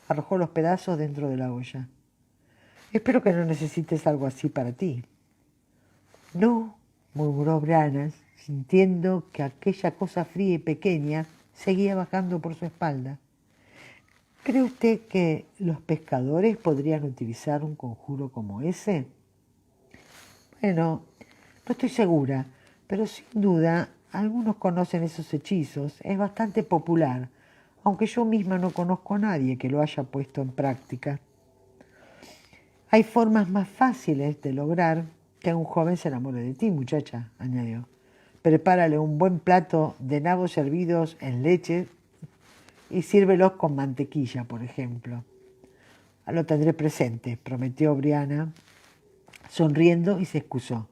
Arrojó los pedazos dentro de la olla. Espero que no necesites algo así para ti. No, murmuró Brianna, sintiendo que aquella cosa fría y pequeña seguía bajando por su espalda. ¿Cree usted que los pescadores podrían utilizar un conjuro como ese? Bueno, no estoy segura, pero sin duda algunos conocen esos hechizos. Es bastante popular, aunque yo misma no conozco a nadie que lo haya puesto en práctica. Hay formas más fáciles de lograr que un joven se enamore de ti, muchacha, añadió. Prepárale un buen plato de nabos hervidos en leche y sírvelos con mantequilla, por ejemplo. Lo tendré presente, prometió Brianna, sonriendo, y se excusó.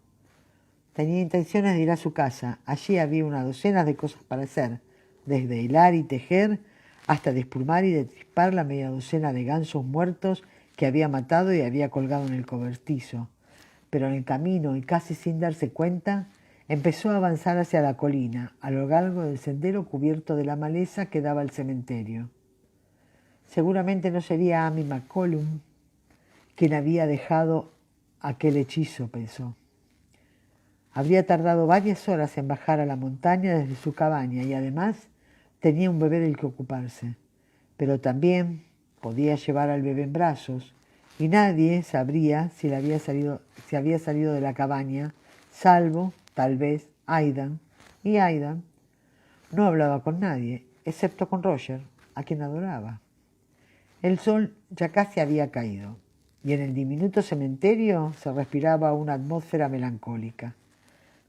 Tenía intenciones de ir a su casa. Allí había una docena de cosas para hacer, desde hilar y tejer hasta desplumar y destrispar la media docena de gansos muertos que había matado y había colgado en el cobertizo. Pero en el camino, y casi sin darse cuenta, empezó a avanzar hacia la colina, a lo largo del sendero cubierto de la maleza que daba al cementerio. Seguramente no sería Amy McCollum quien había dejado aquel hechizo, pensó. Habría tardado varias horas en bajar a la montaña desde su cabaña y además tenía un bebé del que ocuparse. Pero también podía llevar al bebé en brazos y nadie sabría si había salido de la cabaña, salvo, tal vez, Aidan. Y Aidan no hablaba con nadie, excepto con Roger, a quien adoraba. El sol ya casi había caído y en el diminuto cementerio se respiraba una atmósfera melancólica,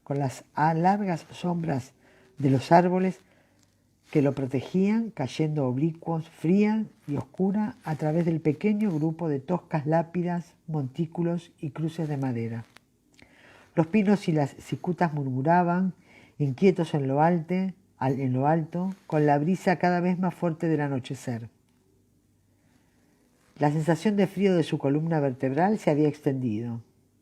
con las largas sombras de los árboles que lo protegían cayendo oblicuos, fría y oscura a través del pequeño grupo de toscas lápidas, montículos y cruces de madera. Los pinos y las cicutas murmuraban, inquietos en lo alto, con la brisa cada vez más fuerte del anochecer. La sensación de frío de su columna vertebral se había extendido.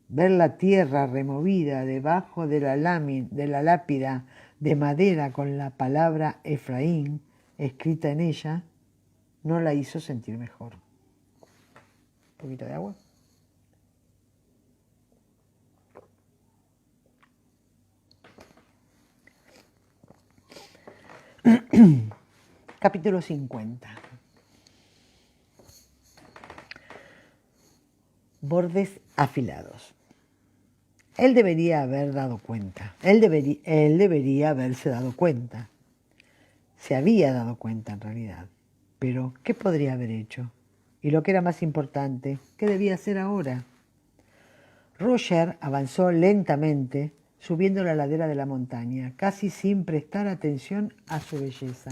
Ver la tierra removida debajo de la lápida de madera con la palabra Efraín escrita en ella no la hizo sentir mejor. Un poquito de agua. Capítulo 50. Bordes afilados. Él debería haberse dado cuenta. Se había dado cuenta en realidad, Pero, ¿qué podría haber hecho? Y lo que era más importante, ¿qué debía hacer ahora? Roger avanzó lentamente, subiendo la ladera de la montaña, casi sin prestar atención a su belleza.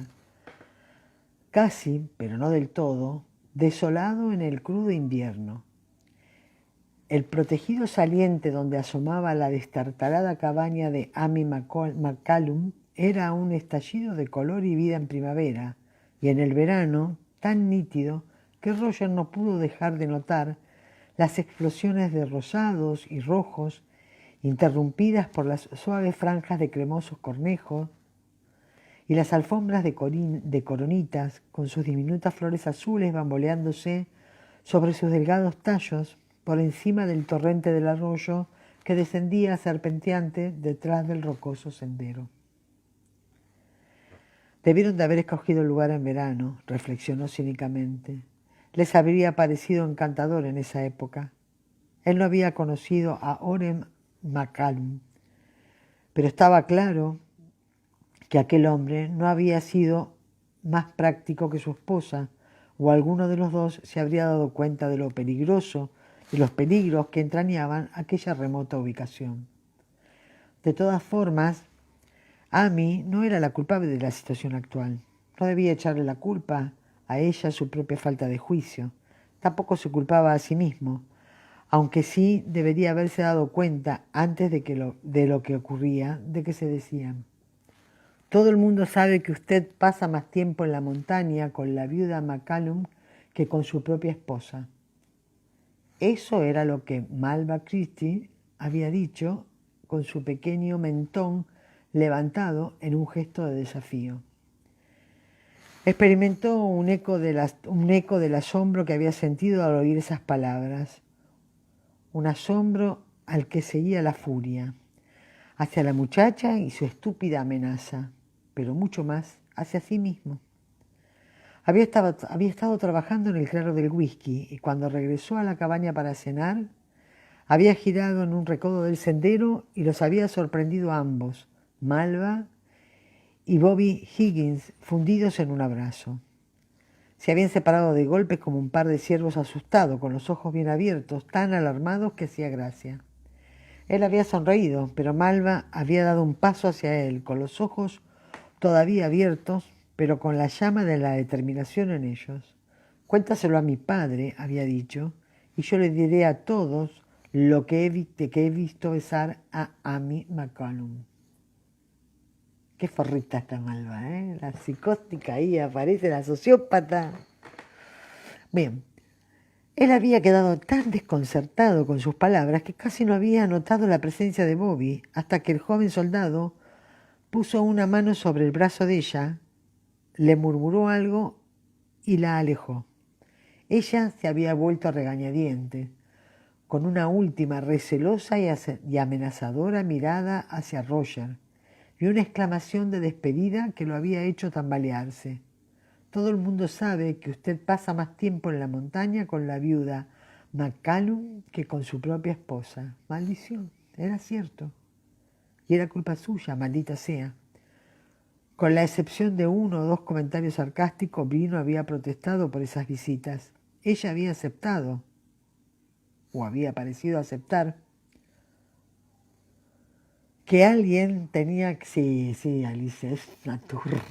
Casi, pero no del todo, desolado en el crudo invierno. El protegido saliente donde asomaba la destartalada cabaña de Amy McCallum era un estallido de color y vida en primavera, y en el verano tan nítido que Roger no pudo dejar de notar las explosiones de rosados y rojos, interrumpidas por las suaves franjas de cremosos cornejos, y las alfombras de coronitas, con sus diminutas flores azules bamboleándose sobre sus delgados tallos, por encima del torrente del arroyo que descendía serpenteante detrás del rocoso sendero. Debieron de haber escogido el lugar en verano, reflexionó cínicamente. Les habría parecido encantador en esa época. Él no había conocido a Orem McCallum, pero estaba claro que aquel hombre no había sido más práctico que su esposa, o alguno de los dos se habría dado cuenta de lo peligroso, de los peligros que entrañaban aquella remota ubicación. De todas formas, Amy no era la culpable de la situación actual. No debía echarle la culpa a ella su propia falta de juicio. Tampoco se culpaba a sí mismo, aunque sí debería haberse dado cuenta antes de lo que ocurría, de que se decían. Todo el mundo sabe que usted pasa más tiempo en la montaña con la viuda McCallum que con su propia esposa. Eso era lo que Malva Christie había dicho con su pequeño mentón levantado en un gesto de desafío. Experimentó un eco del asombro que había sentido al oír esas palabras, un asombro al que seguía la furia, hacia la muchacha y su estúpida amenaza, pero mucho más hacia sí mismo. Había estado trabajando en el claro del whisky y cuando regresó a la cabaña para cenar, había girado en un recodo del sendero y los había sorprendido a ambos, Malva y Bobby Higgins, fundidos en un abrazo. Se habían separado de golpe como un par de ciervos asustados, con los ojos bien abiertos, tan alarmados que hacía gracia. Él había sonreído, pero Malva había dado un paso hacia él, con los ojos todavía abiertos, pero con la llama de la determinación en ellos. Cuéntaselo a mi padre, había dicho, y yo le diré a todos lo que he visto besar a Amy McCallum. Qué forrita está Malva, ¿eh? La psicótica ahí aparece, la sociópata. Bien, él había quedado tan desconcertado con sus palabras que casi no había notado la presencia de Bobby hasta que el joven soldado puso una mano sobre el brazo de ella, le murmuró algo y la alejó. Ella se había vuelto a regañadientes, con una última recelosa y amenazadora mirada hacia Roger y una exclamación de despedida que lo había hecho tambalearse. Todo el mundo sabe que usted pasa más tiempo en la montaña con la viuda McCallum que con su propia esposa. Maldición, era cierto. Y era culpa suya, maldita sea. Con la excepción de uno o dos comentarios sarcásticos, Brino había protestado por esas visitas. Ella había aceptado, o había parecido aceptar, que alguien tenía... Sí, Alicia, es una turra.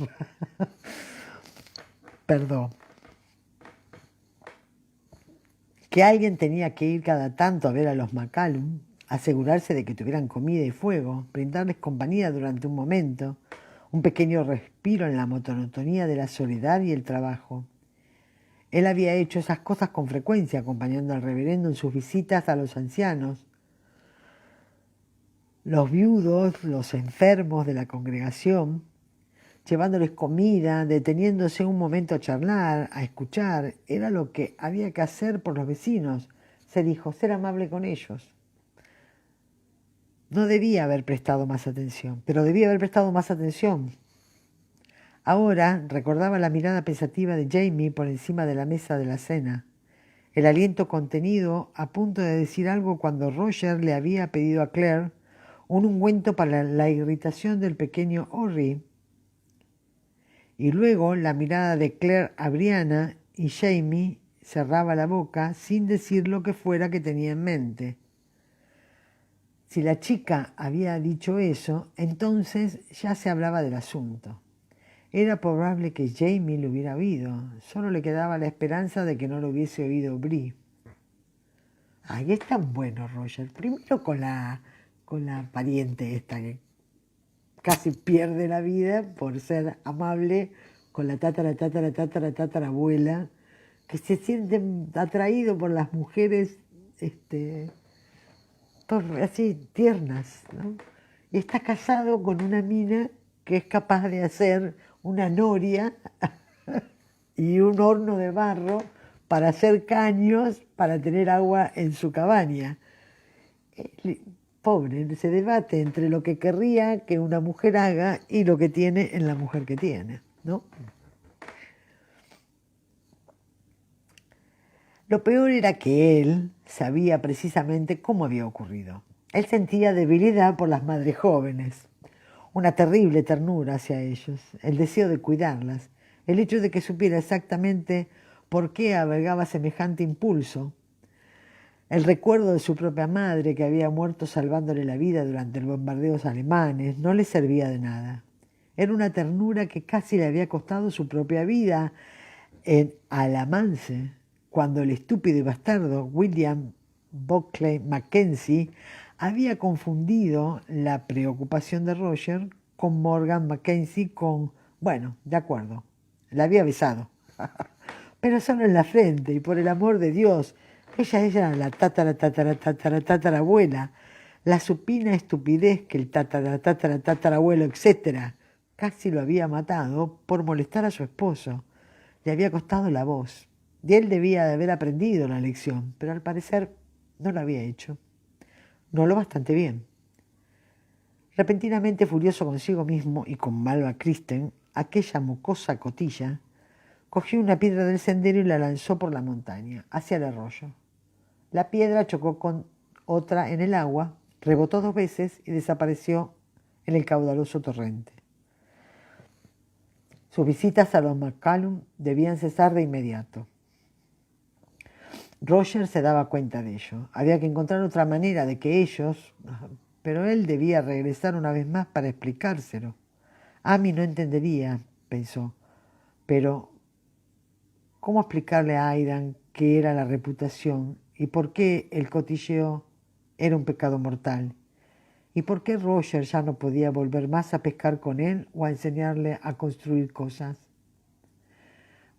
Perdón. Que alguien tenía que ir cada tanto a ver a los McCallum, asegurarse de que tuvieran comida y fuego, brindarles compañía durante un momento, un pequeño respiro en la monotonía de la soledad y el trabajo. Él había hecho esas cosas con frecuencia, acompañando al reverendo en sus visitas a los ancianos, los viudos, los enfermos de la congregación, llevándoles comida, deteniéndose un momento a charlar, a escuchar. Era lo que había que hacer por los vecinos, se dijo, ser amable con ellos. No debía haber prestado más atención, pero debía haber prestado más atención. Ahora recordaba la mirada pensativa de Jamie por encima de la mesa de la cena, el aliento contenido a punto de decir algo cuando Roger le había pedido a Claire un ungüento para la irritación del pequeño Orry, Y luego la mirada de Claire a Brianna y Jamie cerraba la boca sin decir lo que fuera que tenía en mente. Si la chica había dicho eso, entonces ya se hablaba del asunto. Era probable que Jamie lo hubiera oído. Solo le quedaba la esperanza de que no lo hubiese oído Bree. Ay, es tan bueno, Roger. Primero con la pariente esta que casi pierde la vida por ser amable con la tatarabuela, que se siente atraído por las mujeres así tiernas, ¿no? Y está casado con una mina que es capaz de hacer una noria y un horno de barro para hacer caños para tener agua en su cabaña. Pobre, se debate entre lo que querría que una mujer haga y lo que tiene en la mujer que tiene, ¿no? Lo peor era que él sabía precisamente cómo había ocurrido. Él sentía debilidad por las madres jóvenes, una terrible ternura hacia ellos, el deseo de cuidarlas, el hecho de que supiera exactamente por qué albergaba semejante impulso, el recuerdo de su propia madre que había muerto salvándole la vida durante los bombardeos alemanes no le servía de nada. Era una ternura que casi le había costado su propia vida en Alamance, cuando el estúpido y bastardo William Buckley Mackenzie había confundido la preocupación de Roger con Morgan Mackenzie bueno, de acuerdo, la había besado, pero solo en la frente y por el amor de Dios, ella era la tatarabuela, la supina estupidez que el tatarabuelo, etcétera, casi lo había matado por molestar a su esposo. Le había costado la voz, y él debía de haber aprendido la lección, pero al parecer no lo había hecho. No lo bastante bien. Repentinamente furioso consigo mismo y con Malva Kristen, aquella mocosa cotilla, cogió una piedra del sendero y la lanzó por la montaña, hacia el arroyo. La piedra chocó con otra en el agua, rebotó 2 veces y desapareció en el caudaloso torrente. Sus visitas a los McCallum debían cesar de inmediato. Roger se daba cuenta de ello. Había que encontrar otra manera de que ellos... Pero él debía regresar una vez más para explicárselo. Amy no entendería, pensó. Pero, ¿cómo explicarle a Aidan qué era la reputación y por qué el cotilleo era un pecado mortal? ¿Y por qué Roger ya no podía volver más a pescar con él o a enseñarle a construir cosas?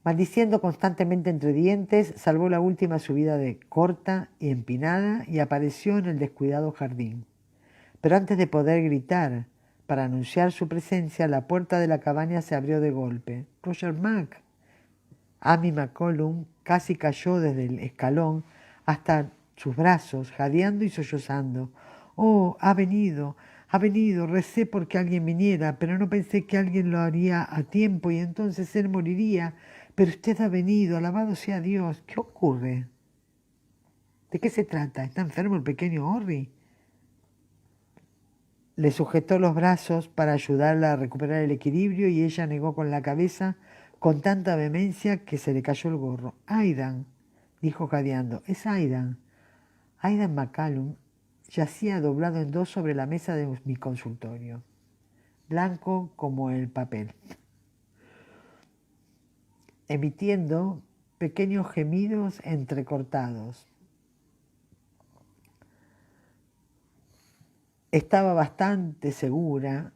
Maldiciendo constantemente entre dientes, salvó la última subida de corta y empinada y apareció en el descuidado jardín. Pero antes de poder gritar para anunciar su presencia, la puerta de la cabaña se abrió de golpe. «Roger Mac». Amy McCollum casi cayó desde el escalón hasta sus brazos, jadeando y sollozando. «Oh, ha venido, recé porque alguien viniera, pero no pensé que alguien lo haría a tiempo y entonces él moriría. Pero usted ha venido, alabado sea Dios. ¿Qué ocurre? ¿De qué se trata? ¿Está enfermo el pequeño Orri?» Le sujetó los brazos para ayudarla a recuperar el equilibrio y ella negó con la cabeza con tanta vehemencia que se le cayó el gorro. «Aidan», dijo jadeando, «es Aidan». Aidan McCallum yacía doblado en 2 sobre la mesa de mi consultorio, blanco como el papel, emitiendo pequeños gemidos entrecortados. Estaba bastante segura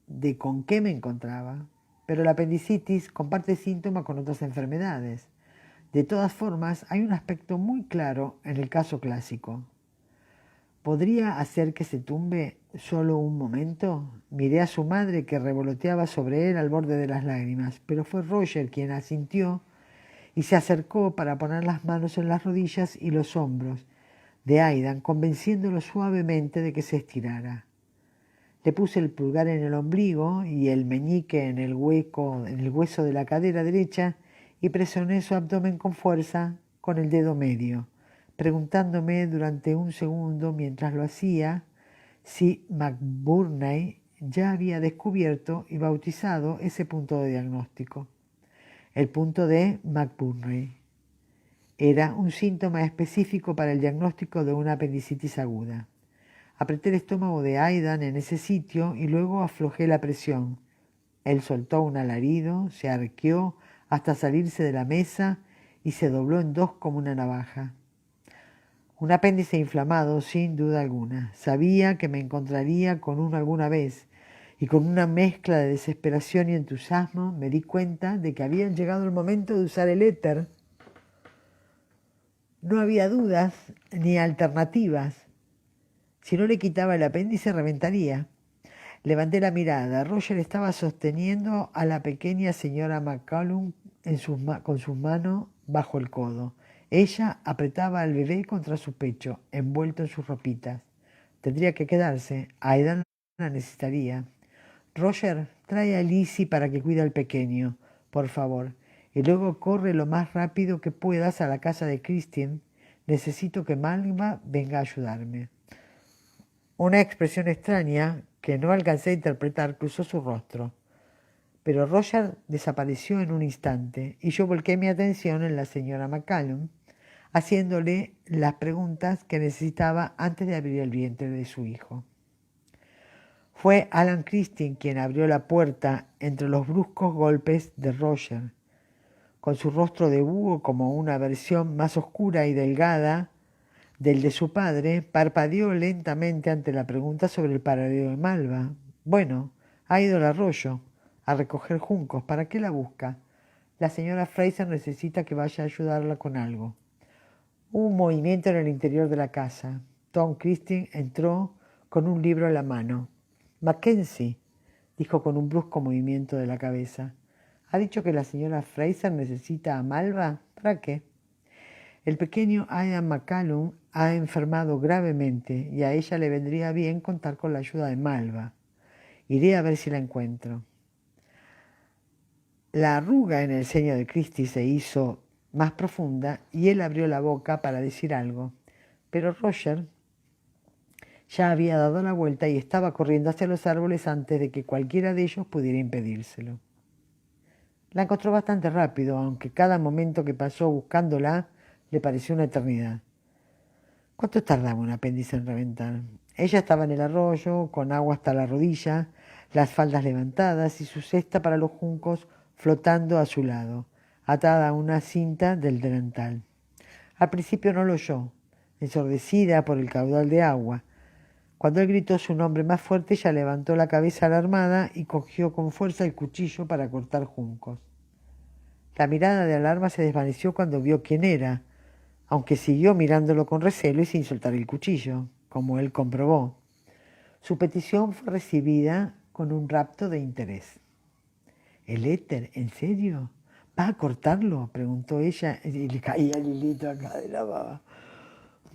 de con qué me encontraba, pero la apendicitis comparte síntomas con otras enfermedades. De todas formas, hay un aspecto muy claro en el caso clásico. ¿Podría hacer que se tumbe solo un momento? Miré a su madre que revoloteaba sobre él al borde de las lágrimas, pero fue Roger quien asintió y se acercó para poner las manos en las rodillas y los hombros de Aidan, convenciéndolo suavemente de que se estirara. Le puse el pulgar en el ombligo y el meñique en el hueso de la cadera derecha y presioné su abdomen con fuerza con el dedo medio, preguntándome durante un segundo mientras lo hacía si McBurney ya había descubierto y bautizado ese punto de diagnóstico, el punto de McBurney. Era un síntoma específico para el diagnóstico de una apendicitis aguda. Apreté el estómago de Aidan en ese sitio y luego aflojé la presión. Él soltó un alarido, se arqueó hasta salirse de la mesa y se dobló en dos como una navaja. Un apéndice inflamado, sin duda alguna. Sabía que me encontraría con uno alguna vez, y con una mezcla de desesperación y entusiasmo me di cuenta de que había llegado el momento de usar el éter. No había dudas ni alternativas. Si no le quitaba el apéndice, reventaría. Levanté la mirada. Roger estaba sosteniendo a la pequeña señora McCallum con sus manos bajo el codo. Ella apretaba al bebé contra su pecho, envuelto en sus ropitas. Tendría que quedarse. Aidan la necesitaría. Roger, trae a Lizzie para que cuide al pequeño, por favor. Y luego corre lo más rápido que puedas a la casa de Christine. Necesito que Malva venga a ayudarme. Una expresión extraña que no alcancé a interpretar cruzó su rostro. Pero Roger desapareció en un instante y yo volqué mi atención en la señora McCallum, haciéndole las preguntas que necesitaba antes de abrir el vientre de su hijo. Fue Alan Christine quien abrió la puerta entre los bruscos golpes de Roger. Con su rostro de búho como una versión más oscura y delgada del de su padre, parpadeó lentamente ante la pregunta sobre el paradero de Malva. Bueno, ha ido al arroyo a recoger juncos. ¿Para qué la busca? La señora Fraser necesita que vaya a ayudarla con algo. Hubo un movimiento en el interior de la casa. Tom Christine entró con un libro en la mano. Mackenzie, dijo con un brusco movimiento de la cabeza. ¿Ha dicho que la señora Fraser necesita a Malva? ¿Para qué? El pequeño Ian McCallum ha enfermado gravemente y a ella le vendría bien contar con la ayuda de Malva. Iré a ver si la encuentro. La arruga en el ceño de Christie se hizo más profunda y él abrió la boca para decir algo. Pero Roger ya había dado la vuelta y estaba corriendo hacia los árboles antes de que cualquiera de ellos pudiera impedírselo. La encontró bastante rápido, aunque cada momento que pasó buscándola le pareció una eternidad. ¿Cuánto tardaba un apéndice en reventar? Ella estaba en el arroyo, con agua hasta la rodilla, las faldas levantadas y su cesta para los juncos flotando a su lado, atada a una cinta del delantal. Al principio no lo oyó, ensordecida por el caudal de agua. Cuando él gritó su nombre más fuerte, ella levantó la cabeza alarmada y cogió con fuerza el cuchillo para cortar juncos. La mirada de alarma se desvaneció cuando vio quién era, aunque siguió mirándolo con recelo y sin soltar el cuchillo, como él comprobó. Su petición fue recibida con un rapto de interés. ¿El éter? ¿En serio? ¿Va a cortarlo?, preguntó ella, y le caía el hilito acá de la baba.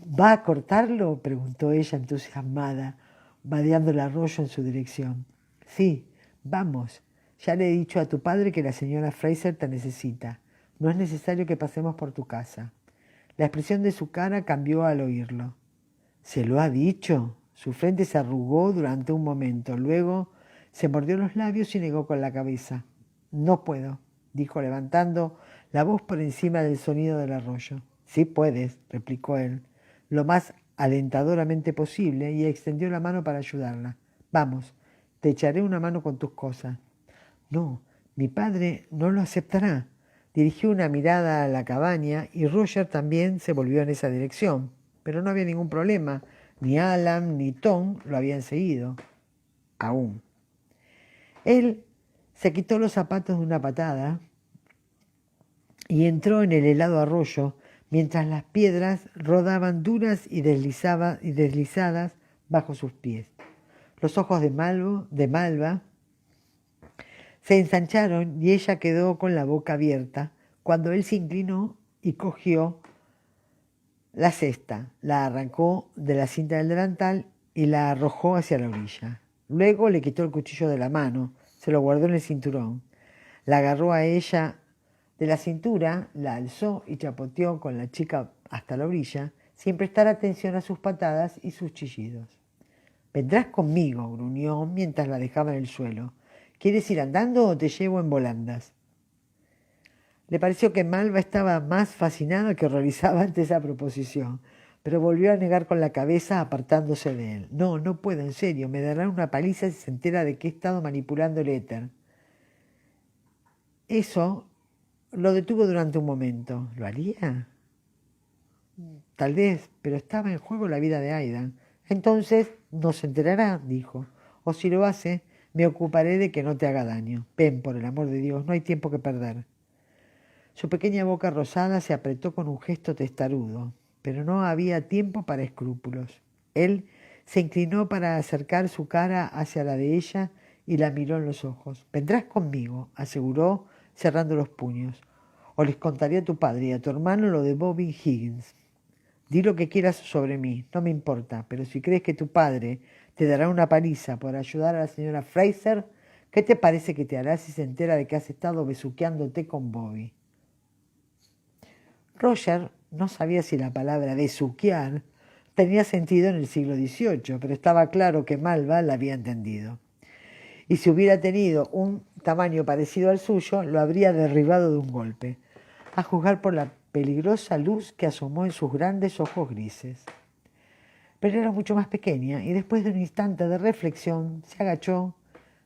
¿Va a cortarlo?, preguntó ella entusiasmada, vadeando el arroyo en su dirección. Sí, vamos. Ya le he dicho a tu padre que la señora Fraser te necesita. No es necesario que pasemos por tu casa. La expresión de su cara cambió al oírlo. ¿Se lo ha dicho? Su frente se arrugó durante un momento. Luego se mordió los labios y negó con la cabeza. No puedo, dijo levantando la voz por encima del sonido del arroyo. Sí puedes, replicó él, lo más alentadoramente posible, y extendió la mano para ayudarla. Vamos, te echaré una mano con tus cosas. No, mi padre no lo aceptará. Dirigió una mirada a la cabaña y Roger también se volvió en esa dirección. Pero no había ningún problema. Ni Alan ni Tom lo habían seguido. Aún. Él se quitó los zapatos de una patada y entró en el helado arroyo mientras las piedras rodaban duras y deslizadas bajo sus pies. Los ojos de Malva se ensancharon y ella quedó con la boca abierta cuando él se inclinó y cogió la cesta, la arrancó de la cinta del delantal y la arrojó hacia la orilla. Luego le quitó el cuchillo de la mano, se lo guardó en el cinturón. La agarró a ella de la cintura, la alzó y chapoteó con la chica hasta la orilla, sin prestar atención a sus patadas y sus chillidos. Vendrás conmigo, gruñó mientras la dejaba en el suelo. ¿Quieres ir andando o te llevo en volandas? Le pareció que Malva estaba más fascinada que horrorizada ante esa proposición, pero volvió a negar con la cabeza apartándose de él. No, no puedo, en serio, me dará una paliza si se entera de que he estado manipulando el éter. Eso lo detuvo durante un momento. ¿Lo haría? Tal vez, pero estaba en juego la vida de Aidan. Entonces no se enterará, dijo. O si lo hace, me ocuparé de que no te haga daño. Ven, por el amor de Dios, no hay tiempo que perder. Su pequeña boca rosada se apretó con un gesto testarudo, pero no había tiempo para escrúpulos. Él se inclinó para acercar su cara hacia la de ella y la miró en los ojos. Vendrás conmigo, aseguró, cerrando los puños. O les contaré a tu padre y a tu hermano lo de Bobby Higgins. Di lo que quieras sobre mí, no me importa, pero si crees que tu padre te dará una paliza por ayudar a la señora Fraser, ¿qué te parece que te hará si se entera de que has estado besuqueándote con Bobby? Roger no sabía si la palabra besuquear tenía sentido en el siglo XVIII, pero estaba claro que Malva la había entendido. Y si hubiera tenido un tamaño parecido al suyo, lo habría derribado de un golpe, a juzgar por la peligrosa luz que asomó en sus grandes ojos grises. Pero era mucho más pequeña y después de un instante de reflexión se agachó,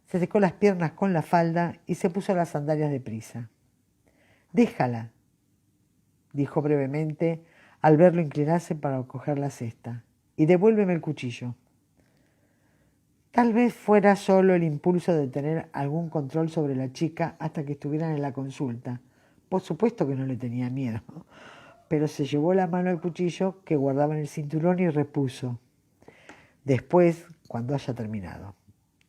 se secó las piernas con la falda y se puso las sandalias deprisa. Déjala, dijo brevemente al verlo inclinarse para coger la cesta, y devuélveme el cuchillo. Tal vez fuera solo el impulso de tener algún control sobre la chica hasta que estuvieran en la consulta. Por supuesto que no le tenía miedo, pero se llevó la mano al cuchillo que guardaba en el cinturón y repuso. Después, cuando haya terminado.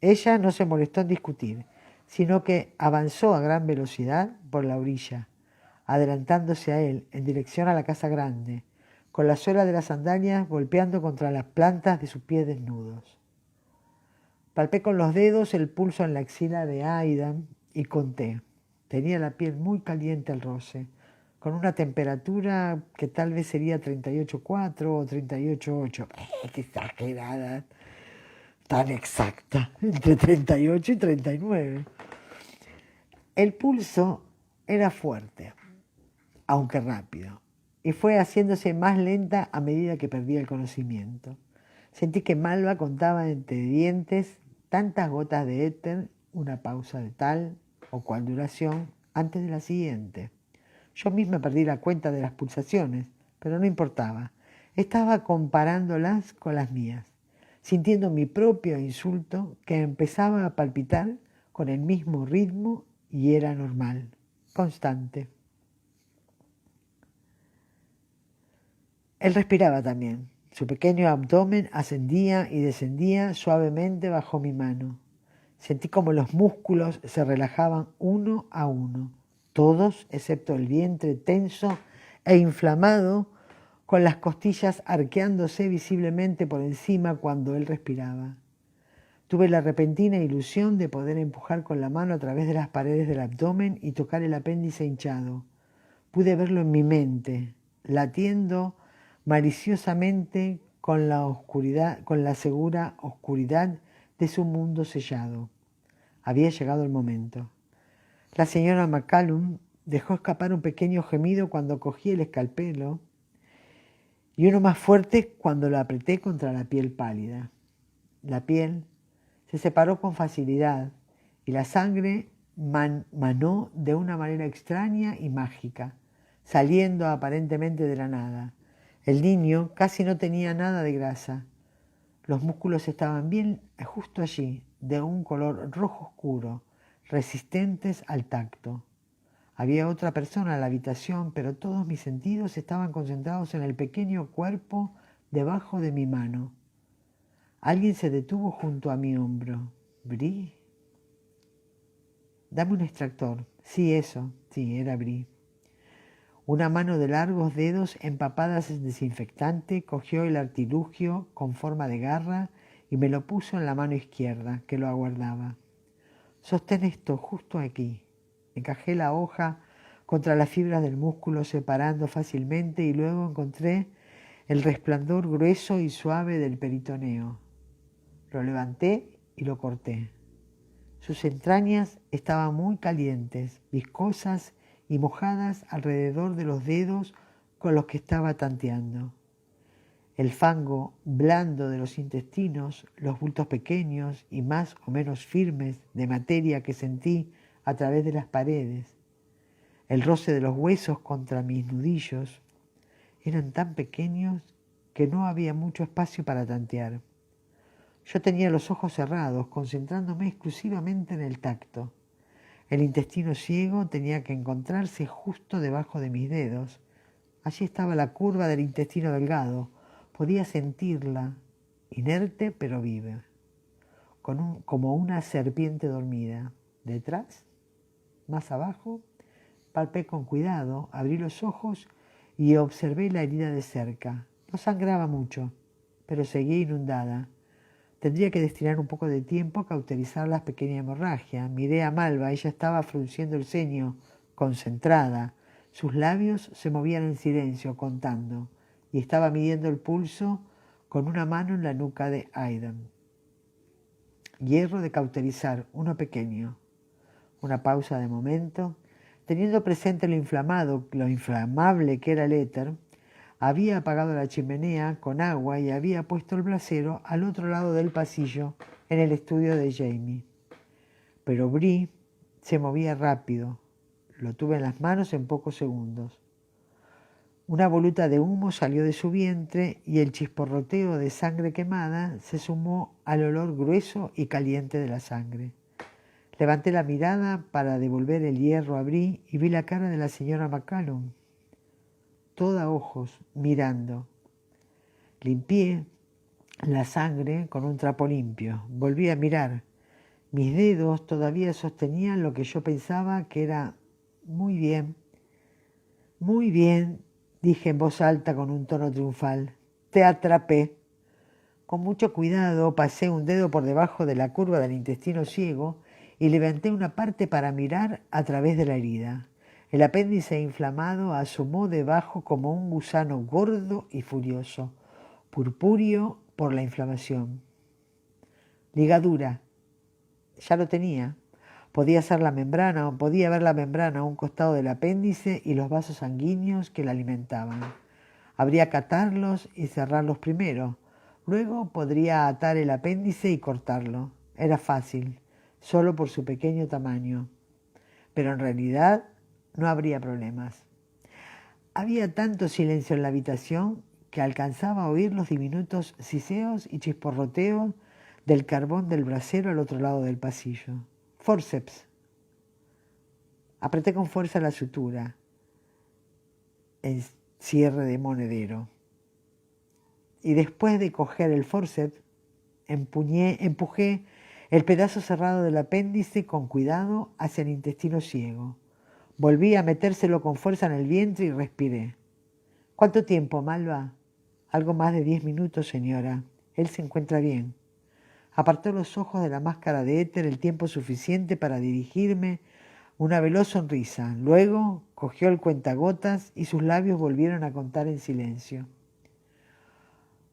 Ella no se molestó en discutir, sino que avanzó a gran velocidad por la orilla, adelantándose a él en dirección a la casa grande, con la suela de las sandalias golpeando contra las plantas de sus pies desnudos. Palpé con los dedos el pulso en la axila de Aidan y conté. Tenía la piel muy caliente al roce, con una temperatura que tal vez sería 38,4 o 38,8. ¡Qué exagerada! Tan exacta, entre 38 y 39. El pulso era fuerte, aunque rápido, y fue haciéndose más lenta a medida que perdía el conocimiento. Sentí que Malva contaba entre dientes tantas gotas de éter, una pausa de tal o cual duración antes de la siguiente. Yo misma perdí la cuenta de las pulsaciones, pero no importaba. Estaba comparándolas con las mías, sintiendo mi propio insulto que empezaba a palpitar con el mismo ritmo y era normal, constante. Él respiraba también. Su pequeño abdomen ascendía y descendía suavemente bajo mi mano. Sentí como los músculos se relajaban uno a uno, todos excepto el vientre tenso e inflamado, con las costillas arqueándose visiblemente por encima cuando él respiraba. Tuve la repentina ilusión de poder empujar con la mano a través de las paredes del abdomen y tocar el apéndice hinchado. Pude verlo en mi mente, latiendo maliciosamente con la segura oscuridad de su mundo sellado. Había llegado el momento. La señora McCallum dejó escapar un pequeño gemido cuando cogí el escalpelo y uno más fuerte cuando lo apreté contra la piel pálida. La piel se separó con facilidad y la sangre manó de una manera extraña y mágica, saliendo aparentemente de la nada. El niño casi no tenía nada de grasa. Los músculos estaban bien justo allí, de un color rojo oscuro, resistentes al tacto. Había otra persona en la habitación, pero todos mis sentidos estaban concentrados en el pequeño cuerpo debajo de mi mano. Alguien se detuvo junto a mi hombro. ¿Bri? Dame un extractor. Sí, eso. Sí, era Bri. Una mano de largos dedos empapadas en desinfectante cogió el artilugio con forma de garra y me lo puso en la mano izquierda, que lo aguardaba. Sostén esto justo aquí. Encajé la hoja contra las fibras del músculo separando fácilmente y luego encontré el resplandor grueso y suave del peritoneo. Lo levanté y lo corté. Sus entrañas estaban muy calientes, viscosas y mojadas alrededor de los dedos con los que estaba tanteando. El fango blando de los intestinos, los bultos pequeños y más o menos firmes de materia que sentí a través de las paredes, el roce de los huesos contra mis nudillos, eran tan pequeños que no había mucho espacio para tantear. Yo tenía los ojos cerrados, concentrándome exclusivamente en el tacto. El intestino ciego tenía que encontrarse justo debajo de mis dedos. Allí estaba la curva del intestino delgado. Podía sentirla, inerte pero viva, como una serpiente dormida. Detrás, más abajo, palpé con cuidado, abrí los ojos y observé la herida de cerca. No sangraba mucho, pero seguía inundada. Tendría que destinar un poco de tiempo a cauterizar la pequeña hemorragia. Miré a Malva, ella estaba frunciendo el ceño, concentrada. Sus labios se movían en silencio, contando, y estaba midiendo el pulso con una mano en la nuca de Aidan. Hierro de cauterizar, uno pequeño. Una pausa de momento. Teniendo presente lo inflamable que era el éter, había apagado la chimenea con agua y había puesto el brasero al otro lado del pasillo, en el estudio de Jamie. Pero Bree se movía rápido. Lo tuve en las manos en pocos segundos. Una voluta de humo salió de su vientre y el chisporroteo de sangre quemada se sumó al olor grueso y caliente de la sangre. Levanté la mirada para devolver el hierro a Bree y vi la cara de la señora McCallum, toda ojos, mirando. Limpié la sangre con un trapo limpio. Volví a mirar. Mis dedos todavía sostenían lo que yo pensaba que era muy bien, dije en voz alta con un tono triunfal. Te atrapé. Con mucho cuidado pasé un dedo por debajo de la curva del intestino ciego y levanté una parte para mirar a través de la herida. El apéndice inflamado asomó debajo como un gusano gordo y furioso, purpúreo por la inflamación. Ligadura. Ya lo tenía. Podía ver la membrana a un costado del apéndice y los vasos sanguíneos que la alimentaban. Habría que atarlos y cerrarlos primero. Luego podría atar el apéndice y cortarlo. Era fácil, solo por su pequeño tamaño. Pero en realidad no habría problemas. Había tanto silencio en la habitación que alcanzaba a oír los diminutos siseos y chisporroteos del carbón del brasero al otro lado del pasillo. Forceps. Apreté con fuerza la sutura, el cierre de monedero. Y después de coger el forceps, empujé el pedazo cerrado del apéndice con cuidado hacia el intestino ciego. Volví a metérselo con fuerza en el vientre y respiré. ¿Cuánto tiempo, Malva? Algo más de 10 minutos, señora. Él se encuentra bien. Apartó los ojos de la máscara de éter el tiempo suficiente para dirigirme una veloz sonrisa. Luego cogió el cuentagotas y sus labios volvieron a contar en silencio.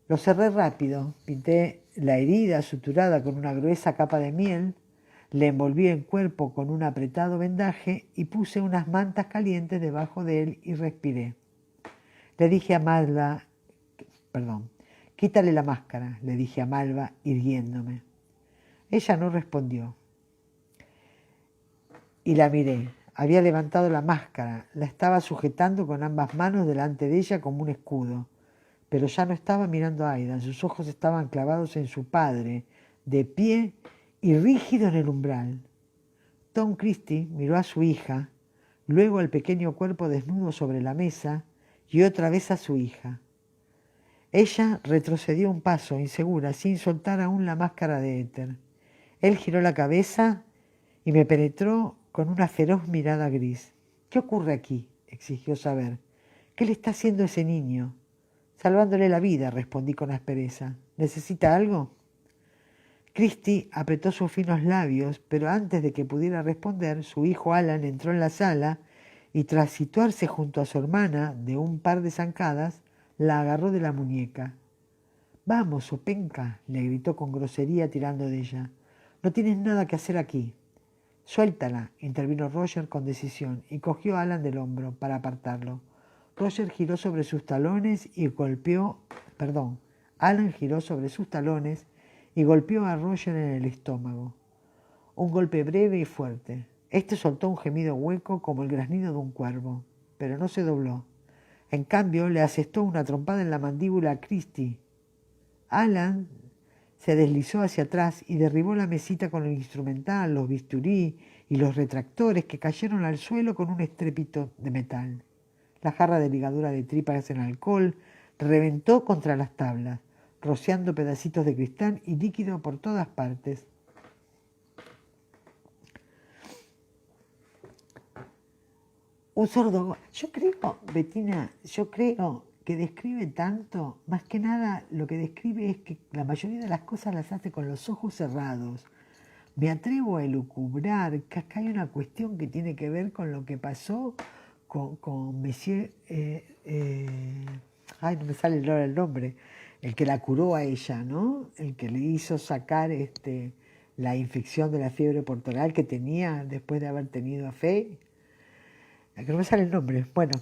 Lo cerré rápido, pinté la herida suturada con una gruesa capa de miel, le envolví el cuerpo con un apretado vendaje y puse unas mantas calientes debajo de él y respiré. Le dije a Malva, quítale la máscara, le dije a Malva irguiéndome. Ella no respondió. Y la miré. Había levantado la máscara, la estaba sujetando con ambas manos delante de ella como un escudo. Pero ya no estaba mirando a Aidan, sus ojos estaban clavados en su padre, de pie y rígido en el umbral. Tom Christie miró a su hija, luego al pequeño cuerpo desnudo sobre la mesa y otra vez a su hija. Ella retrocedió un paso, insegura, sin soltar aún la máscara de éter. Él giró la cabeza y me penetró con una feroz mirada gris. ¿Qué ocurre aquí?, exigió saber. ¿Qué le está haciendo ese niño? Salvándole la vida, respondí con aspereza. ¿Necesita algo? Christie apretó sus finos labios, pero antes de que pudiera responder, su hijo Alan entró en la sala y tras situarse junto a su hermana de un par de zancadas, la agarró de la muñeca. Vamos, Sopenka, le gritó con grosería tirando de ella. No tienes nada que hacer aquí. Suéltala, intervino Roger con decisión y cogió a Alan del hombro para apartarlo. Roger giró sobre sus talones y Alan giró sobre sus talones y golpeó a Roger en el estómago. Un golpe breve y fuerte. Este soltó un gemido hueco como el graznido de un cuervo, pero no se dobló. En cambio, le asestó una trompada en la mandíbula a Christie. Alan se deslizó hacia atrás y derribó la mesita con el instrumental, los bisturí y los retractores que cayeron al suelo con un estrépito de metal. La jarra de ligadura de tripas en alcohol reventó contra las tablas, rociando pedacitos de cristal y líquido por todas partes. Un sordo. Yo creo, Bettina, que describe tanto, más que nada lo que describe es que la mayoría de las cosas las hace con los ojos cerrados. Me atrevo a elucubrar que acá hay una cuestión que tiene que ver con lo que pasó con Monsieur, no me sale el nombre, el que la curó a ella, ¿no? El que le hizo sacar la infección de la fiebre portoral que tenía después de haber tenido a Faye. Que no me sale el nombre. Bueno,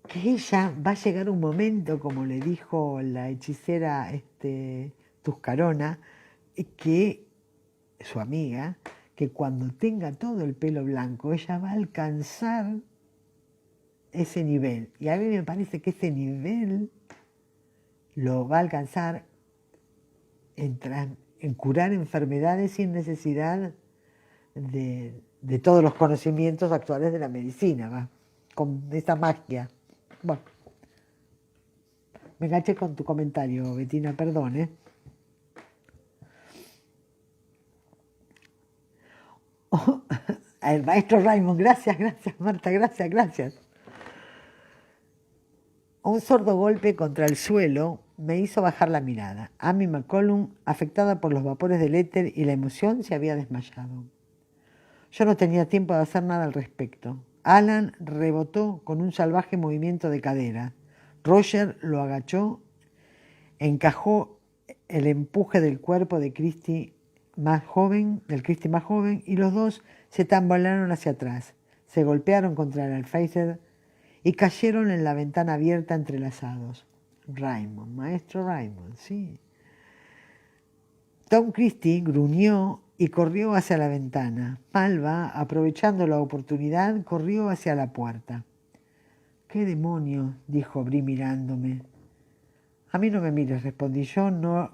que ella va a llegar un momento, como le dijo la hechicera Tuscarona, que su amiga, que cuando tenga todo el pelo blanco, ella va a alcanzar ese nivel. Y a mí me parece que ese nivel lo va a alcanzar en curar enfermedades sin necesidad de todos los conocimientos actuales de la medicina, ¿va? Con esa magia. Bueno, me enganché con tu comentario, Bettina, perdón, ¿eh? El maestro Raymond, gracias, Marta, gracias. Un sordo golpe contra el suelo me hizo bajar la mirada. Amy McCollum, afectada por los vapores del éter y la emoción, se había desmayado. Yo no tenía tiempo de hacer nada al respecto. Alan rebotó con un salvaje movimiento de cadera. Roger lo agachó, encajó el empuje del cuerpo de Christie más joven, y los dos se tambalearon hacia atrás, se golpearon contra el alféizar y cayeron en la ventana abierta entrelazados. Raymond, maestro Raymond, sí. Tom Christie gruñó y corrió hacia la ventana. Malva, aprovechando la oportunidad, corrió hacia la puerta. «¿Qué demonio?», dijo Bree mirándome. «A mí no me mires», respondí yo, no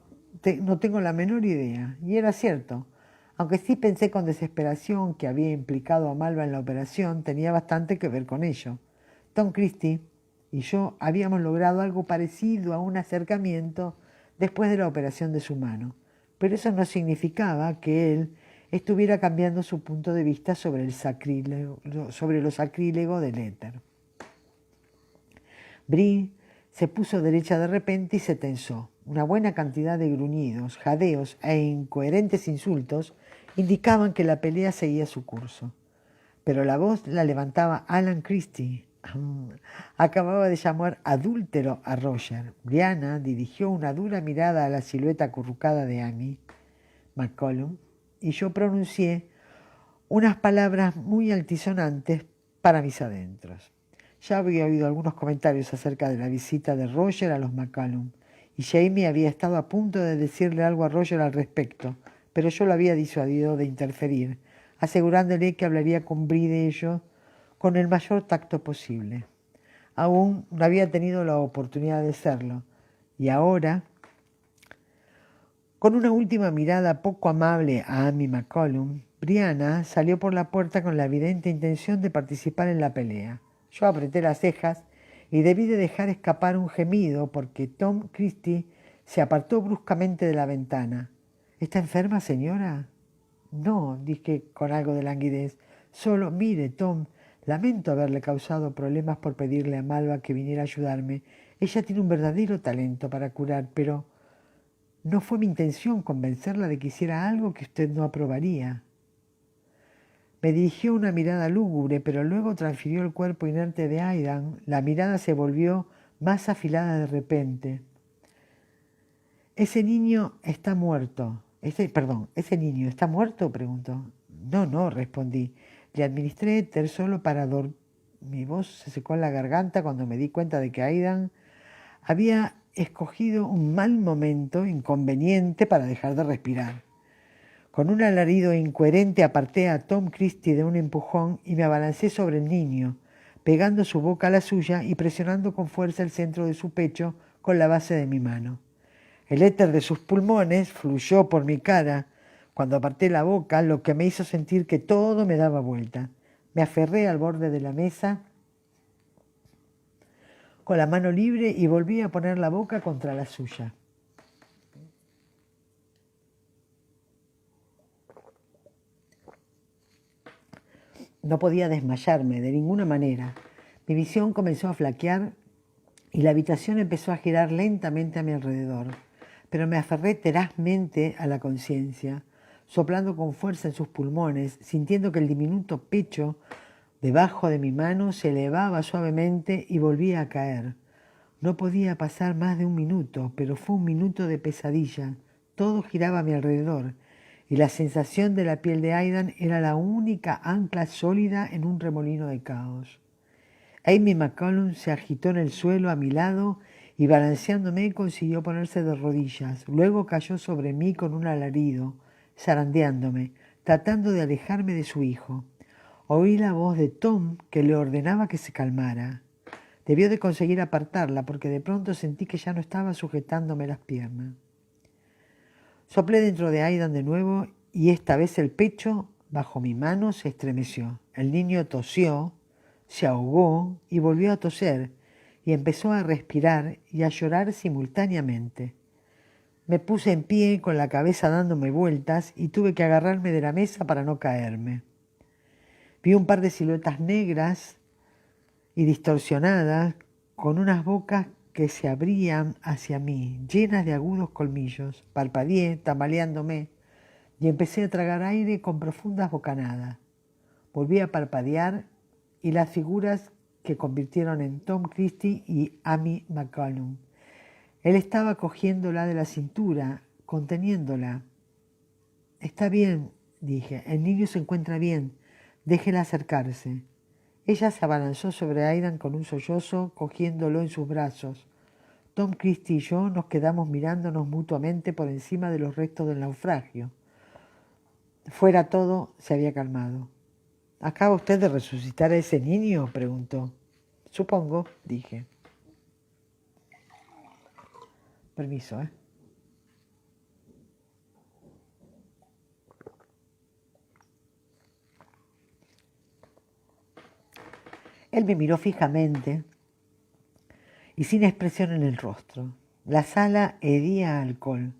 tengo la menor idea. Y era cierto. Aunque sí pensé con desesperación que había implicado a Malva en la operación, tenía bastante que ver con ello. Tom Christie y yo habíamos logrado algo parecido a un acercamiento después de la operación de su mano, pero eso no significaba que él estuviera cambiando su punto de vista sobre lo sacrílego del éter. Bree se puso derecha de repente y se tensó. Una buena cantidad de gruñidos, jadeos e incoherentes insultos indicaban que la pelea seguía su curso. Pero la voz la levantaba Alan Christie. Acababa de llamar adúltero a Roger. Brianna dirigió una dura mirada a la silueta acurrucada de Amy McCollum y yo pronuncié unas palabras muy altisonantes para mis adentros. Ya había oído algunos comentarios acerca de la visita de Roger a los McCollum y Jamie había estado a punto de decirle algo a Roger al respecto, pero yo lo había disuadido de interferir, asegurándole que hablaría con Bree de ello con el mayor tacto posible. Aún no había tenido la oportunidad de hacerlo, y ahora, con una última mirada poco amable a Amy McCollum, Brianna salió por la puerta con la evidente intención de participar en la pelea. Yo apreté las cejas y debí de dejar escapar un gemido porque Tom Christie se apartó bruscamente de la ventana. ¿Está enferma, señora? No, dije con algo de languidez. Solo, mire, Tom, lamento haberle causado problemas por pedirle a Malva que viniera a ayudarme. Ella tiene un verdadero talento para curar, pero no fue mi intención convencerla de que hiciera algo que usted no aprobaría. Me dirigió una mirada lúgubre, pero luego transfirió el cuerpo inerte de Aidan. La mirada se volvió más afilada de repente. Ese niño está muerto. ¿Ese niño está muerto? Preguntó. No, no, respondí. Le administré éter solo para dormir. Mi voz se secó en la garganta cuando me di cuenta de que Aidan había escogido un mal momento inconveniente para dejar de respirar. Con un alarido incoherente aparté a Tom Christie de un empujón y me abalancé sobre el niño, pegando su boca a la suya y presionando con fuerza el centro de su pecho con la base de mi mano. El éter de sus pulmones fluyó por mi cara cuando aparté la boca, lo que me hizo sentir que todo me daba vuelta. Me aferré al borde de la mesa con la mano libre y volví a poner la boca contra la suya. No podía desmayarme de ninguna manera. Mi visión comenzó a flaquear y la habitación empezó a girar lentamente a mi alrededor. Pero me aferré tenazmente a la conciencia, soplando con fuerza en sus pulmones, sintiendo que el diminuto pecho debajo de mi mano se elevaba suavemente y volvía a caer. No podía pasar más de un minuto, pero fue un minuto de pesadilla. Todo giraba a mi alrededor y la sensación de la piel de Aidan era la única ancla sólida en un remolino de caos. Amy McCollum se agitó en el suelo a mi lado y balanceándome consiguió ponerse de rodillas. Luego cayó sobre mí con un alarido, zarandeándome, tratando de alejarme de su hijo. Oí la voz de Tom que le ordenaba que se calmara. Debió de conseguir apartarla porque de pronto sentí que ya no estaba sujetándome las piernas. Soplé dentro de Aidan de nuevo y esta vez el pecho bajo mi mano se estremeció. El niño tosió, se ahogó y volvió a toser y empezó a respirar y a llorar simultáneamente. Me puse en pie con la cabeza dándome vueltas y tuve que agarrarme de la mesa para no caerme. Vi un par de siluetas negras y distorsionadas con unas bocas que se abrían hacia mí, llenas de agudos colmillos. Parpadeé, tambaleándome, y empecé a tragar aire con profundas bocanadas. Volví a parpadear y las figuras que convirtieron en Tom Christie y Amy McCollum. Él estaba cogiéndola de la cintura, conteniéndola. Está bien, dije, el niño se encuentra bien, déjela acercarse. Ella se abalanzó sobre Aidan con un sollozo, cogiéndolo en sus brazos. Tom Christie y yo nos quedamos mirándonos mutuamente por encima de los restos del naufragio. Fuera todo se había calmado. ¿Acaba usted de resucitar a ese niño?, preguntó. Supongo, dije. Permiso, ¿eh? Él me miró fijamente y sin expresión en el rostro. La sala hedía a alcohol,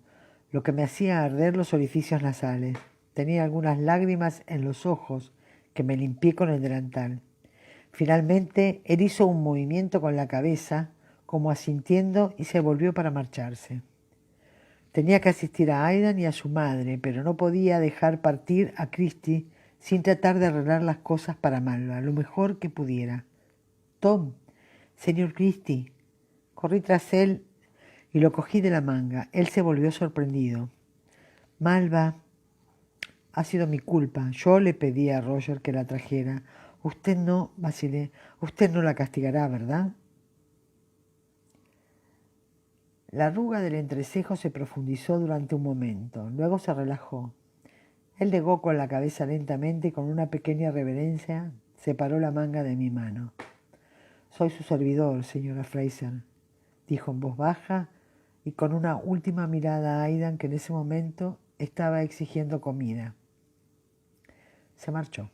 lo que me hacía arder los orificios nasales. Tenía algunas lágrimas en los ojos que me limpié con el delantal. Finalmente, él hizo un movimiento con la cabeza, como asintiendo, y se volvió para marcharse. Tenía que asistir a Aidan y a su madre, pero no podía dejar partir a Christie sin tratar de arreglar las cosas para Malva, lo mejor que pudiera. Tom, señor Christie. Corrí tras él y lo cogí de la manga. Él se volvió sorprendido. Malva, ha sido mi culpa. Yo le pedí a Roger que la trajera. Usted no, vacilé, usted no la castigará, ¿verdad? La arruga del entrecejo se profundizó durante un momento. Luego se relajó. Él negó con la cabeza lentamente y con una pequeña reverencia separó la manga de mi mano. Soy su servidor, señora Fraser, dijo en voz baja y con una última mirada a Aidan, que en ese momento estaba exigiendo comida. Se marchó.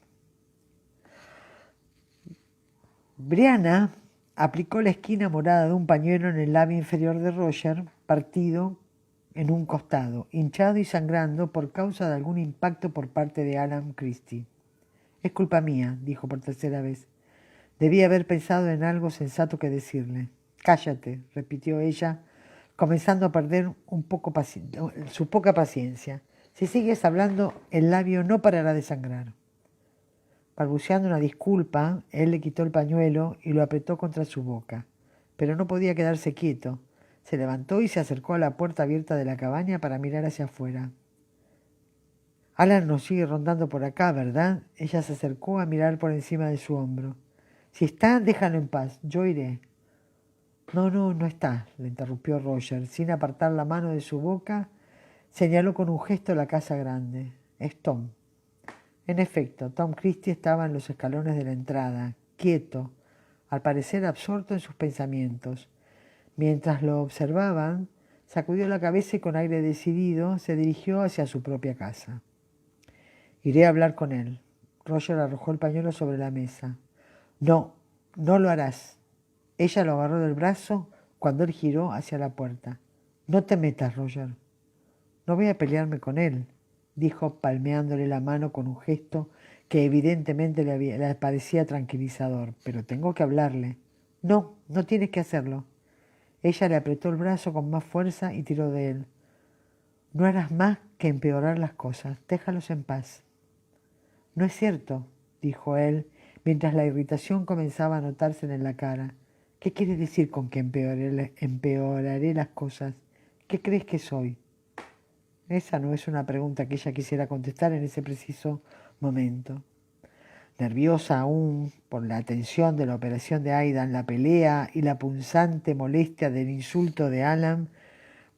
Brianna aplicó la esquina morada de un pañuelo en el labio inferior de Roger, partido en un costado, hinchado y sangrando por causa de algún impacto por parte de Alan Christie. Es culpa mía, dijo por tercera vez. Debí haber pensado en algo sensato que decirle. Cállate, repitió ella, comenzando a perder su poca paciencia. Si sigues hablando, el labio no parará de sangrar. Balbuceando una disculpa, él le quitó el pañuelo y lo apretó contra su boca. Pero no podía quedarse quieto. Se levantó y se acercó a la puerta abierta de la cabaña para mirar hacia afuera. Alan nos sigue rondando por acá, ¿verdad? Ella se acercó a mirar por encima de su hombro. Si está, déjalo en paz, yo iré. No, no está, le interrumpió Roger. Sin apartar la mano de su boca, señaló con un gesto la casa grande. Es Tom. En efecto, Tom Christie estaba en los escalones de la entrada, quieto, al parecer absorto en sus pensamientos. Mientras lo observaban, sacudió la cabeza y con aire decidido se dirigió hacia su propia casa. Iré a hablar con él. Roger arrojó el pañuelo sobre la mesa. No, no lo harás. Ella lo agarró del brazo cuando él giró hacia la puerta. No te metas, Roger. No voy a pelearme con él, dijo palmeándole la mano con un gesto que evidentemente le parecía tranquilizador. Pero tengo que hablarle. No, no tienes que hacerlo. Ella le apretó el brazo con más fuerza y tiró de él. No harás más que empeorar las cosas. Déjalos en paz. No es cierto, dijo él, mientras la irritación comenzaba a notarse en la cara. ¿Qué quieres decir con que empeoraré las cosas? ¿Qué crees que soy? Esa no es una pregunta que ella quisiera contestar en ese preciso momento. Nerviosa aún por la tensión de la operación de Aidan, la pelea y la punzante molestia del insulto de Alan,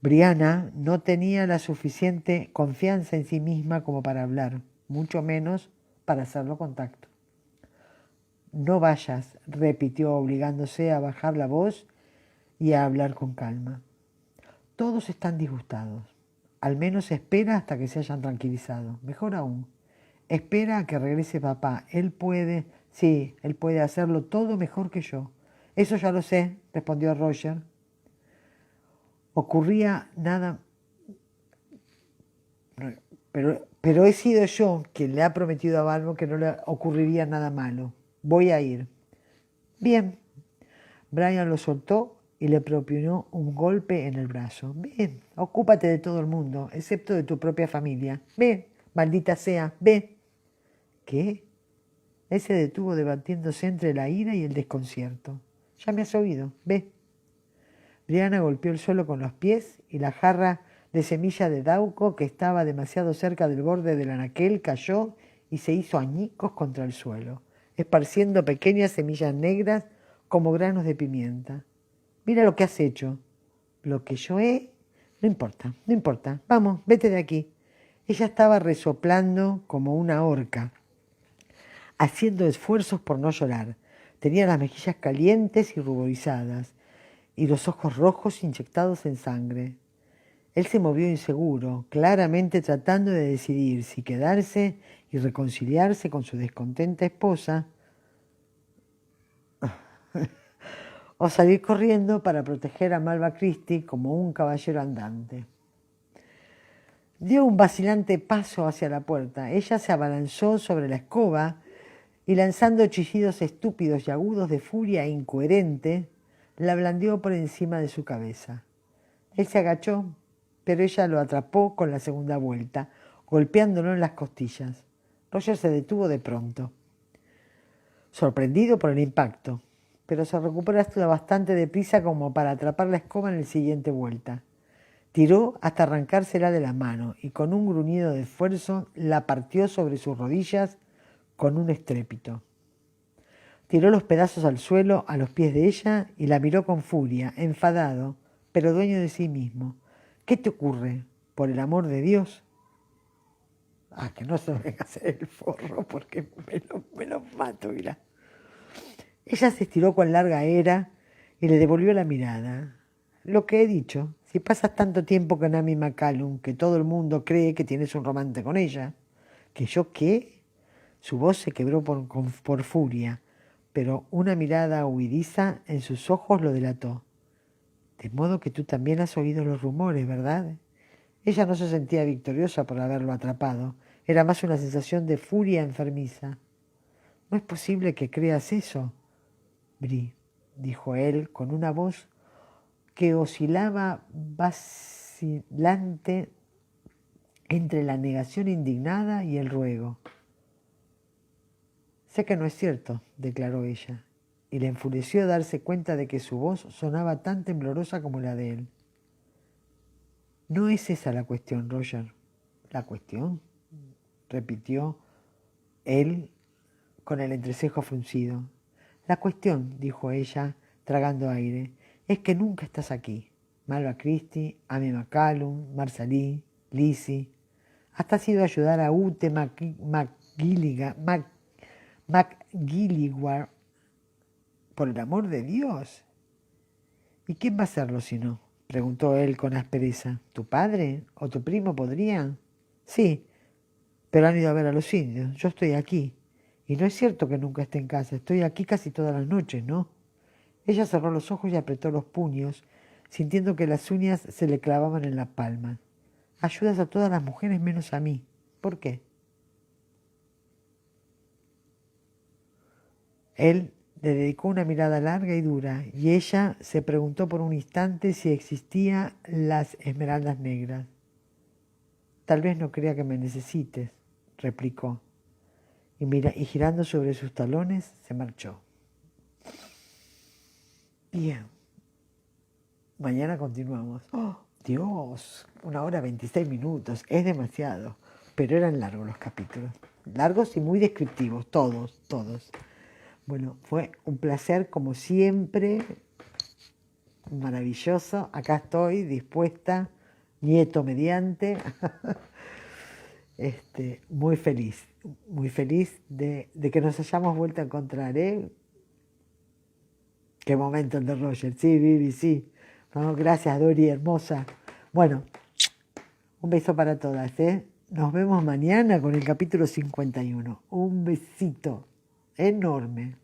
Brianna no tenía la suficiente confianza en sí misma como para hablar, mucho menos para hacerlo con tacto. No vayas, repitió, obligándose a bajar la voz y a hablar con calma. Todos están disgustados. Al menos espera hasta que se hayan tranquilizado. Mejor aún, espera a que regrese papá. Él puede hacerlo todo mejor que yo. Eso ya lo sé, respondió Roger. Ocurría nada... Pero he sido yo quien le ha prometido a Balbo que no le ocurriría nada malo. Voy a ir. Bien. Brian lo soltó y le propinó un golpe en el brazo. Ve, ocúpate de todo el mundo, excepto de tu propia familia. Ve, maldita sea, ve. ¿Qué? Él se detuvo debatiéndose entre la ira y el desconcierto. Ya me has oído, ve. Brianna golpeó el suelo con los pies y la jarra de semilla de dauco que estaba demasiado cerca del borde del anaquel cayó y se hizo añicos contra el suelo, esparciendo pequeñas semillas negras como granos de pimienta. Mira lo que has hecho. Lo que yo he... No importa, no importa. Vamos, vete de aquí. Ella estaba resoplando como una orca, haciendo esfuerzos por no llorar. Tenía las mejillas calientes y ruborizadas, y los ojos rojos inyectados en sangre. Él se movió inseguro, claramente tratando de decidir si quedarse y reconciliarse con su descontenta esposa o salir corriendo para proteger a Malva Christie como un caballero andante. Dio un vacilante paso hacia la puerta. Ella se abalanzó sobre la escoba y, lanzando chillidos estúpidos y agudos de furia incoherente, la blandió por encima de su cabeza. Él se agachó, pero ella lo atrapó con la segunda vuelta, golpeándolo en las costillas. Roger se detuvo de pronto, sorprendido por el impacto, pero se recuperó hasta bastante deprisa como para atrapar la escoba en la siguiente vuelta. Tiró hasta arrancársela de la mano y con un gruñido de esfuerzo la partió sobre sus rodillas con un estrépito. Tiró los pedazos al suelo a los pies de ella y la miró con furia, enfadado, pero dueño de sí mismo. ¿Qué te ocurre? Por el amor de Dios. Que no se me venga a hacer el forro porque me lo mato, mira. Ella se estiró con larga era y le devolvió la mirada. Lo que he dicho, si pasas tanto tiempo con Amy McCallum que todo el mundo cree que tienes un romance con ella. ¿Que yo qué? Su voz se quebró por furia, pero una mirada huidiza en sus ojos lo delató. De modo que tú también has oído los rumores, ¿verdad? Ella no se sentía victoriosa por haberlo atrapado. Era más una sensación de furia enfermiza. No es posible que creas eso, Bri, dijo él con una voz que oscilaba vacilante entre la negación indignada y el ruego. Sé que no es cierto, declaró ella, y le enfureció darse cuenta de que su voz sonaba tan temblorosa como la de él. No es esa la cuestión, Roger. ¿La cuestión? Repitió él con el entrecejo fruncido. La cuestión, dijo ella, tragando aire, es que nunca estás aquí. Malva Christie, Amy McCallum, Marsalí, Lizzie. Hasta has ido a ayudar a Ute McGilliwar. Por el amor de Dios. ¿Y quién va a hacerlo si no? Preguntó él con aspereza. ¿Tu padre o tu primo podrían? Sí, pero han ido a ver a los indios. Yo estoy aquí. Y no es cierto que nunca esté en casa. Estoy aquí casi todas las noches, ¿no? Ella cerró los ojos y apretó los puños, sintiendo que las uñas se le clavaban en la palma. Ayudas a todas las mujeres menos a mí. ¿Por qué? Él le dedicó una mirada larga y dura, y ella se preguntó por un instante si existían las esmeraldas negras. Tal vez no crea que me necesites, replicó, y girando sobre sus talones se marchó. Bien, mañana continuamos. ¡Oh, Dios! 1 hora 26 minutos, es demasiado. Pero eran largos los capítulos. Largos y muy descriptivos, todos, todos. Bueno, fue un placer como siempre, maravilloso. Acá estoy dispuesta, nieto mediante, muy feliz de que nos hayamos vuelto a encontrar, ¿eh? Qué momento el de Roger, sí, Vivi, sí. No, gracias, Dori, hermosa. Bueno, un beso para todas, ¿eh? Nos vemos mañana con el capítulo 51. Un besito enorme.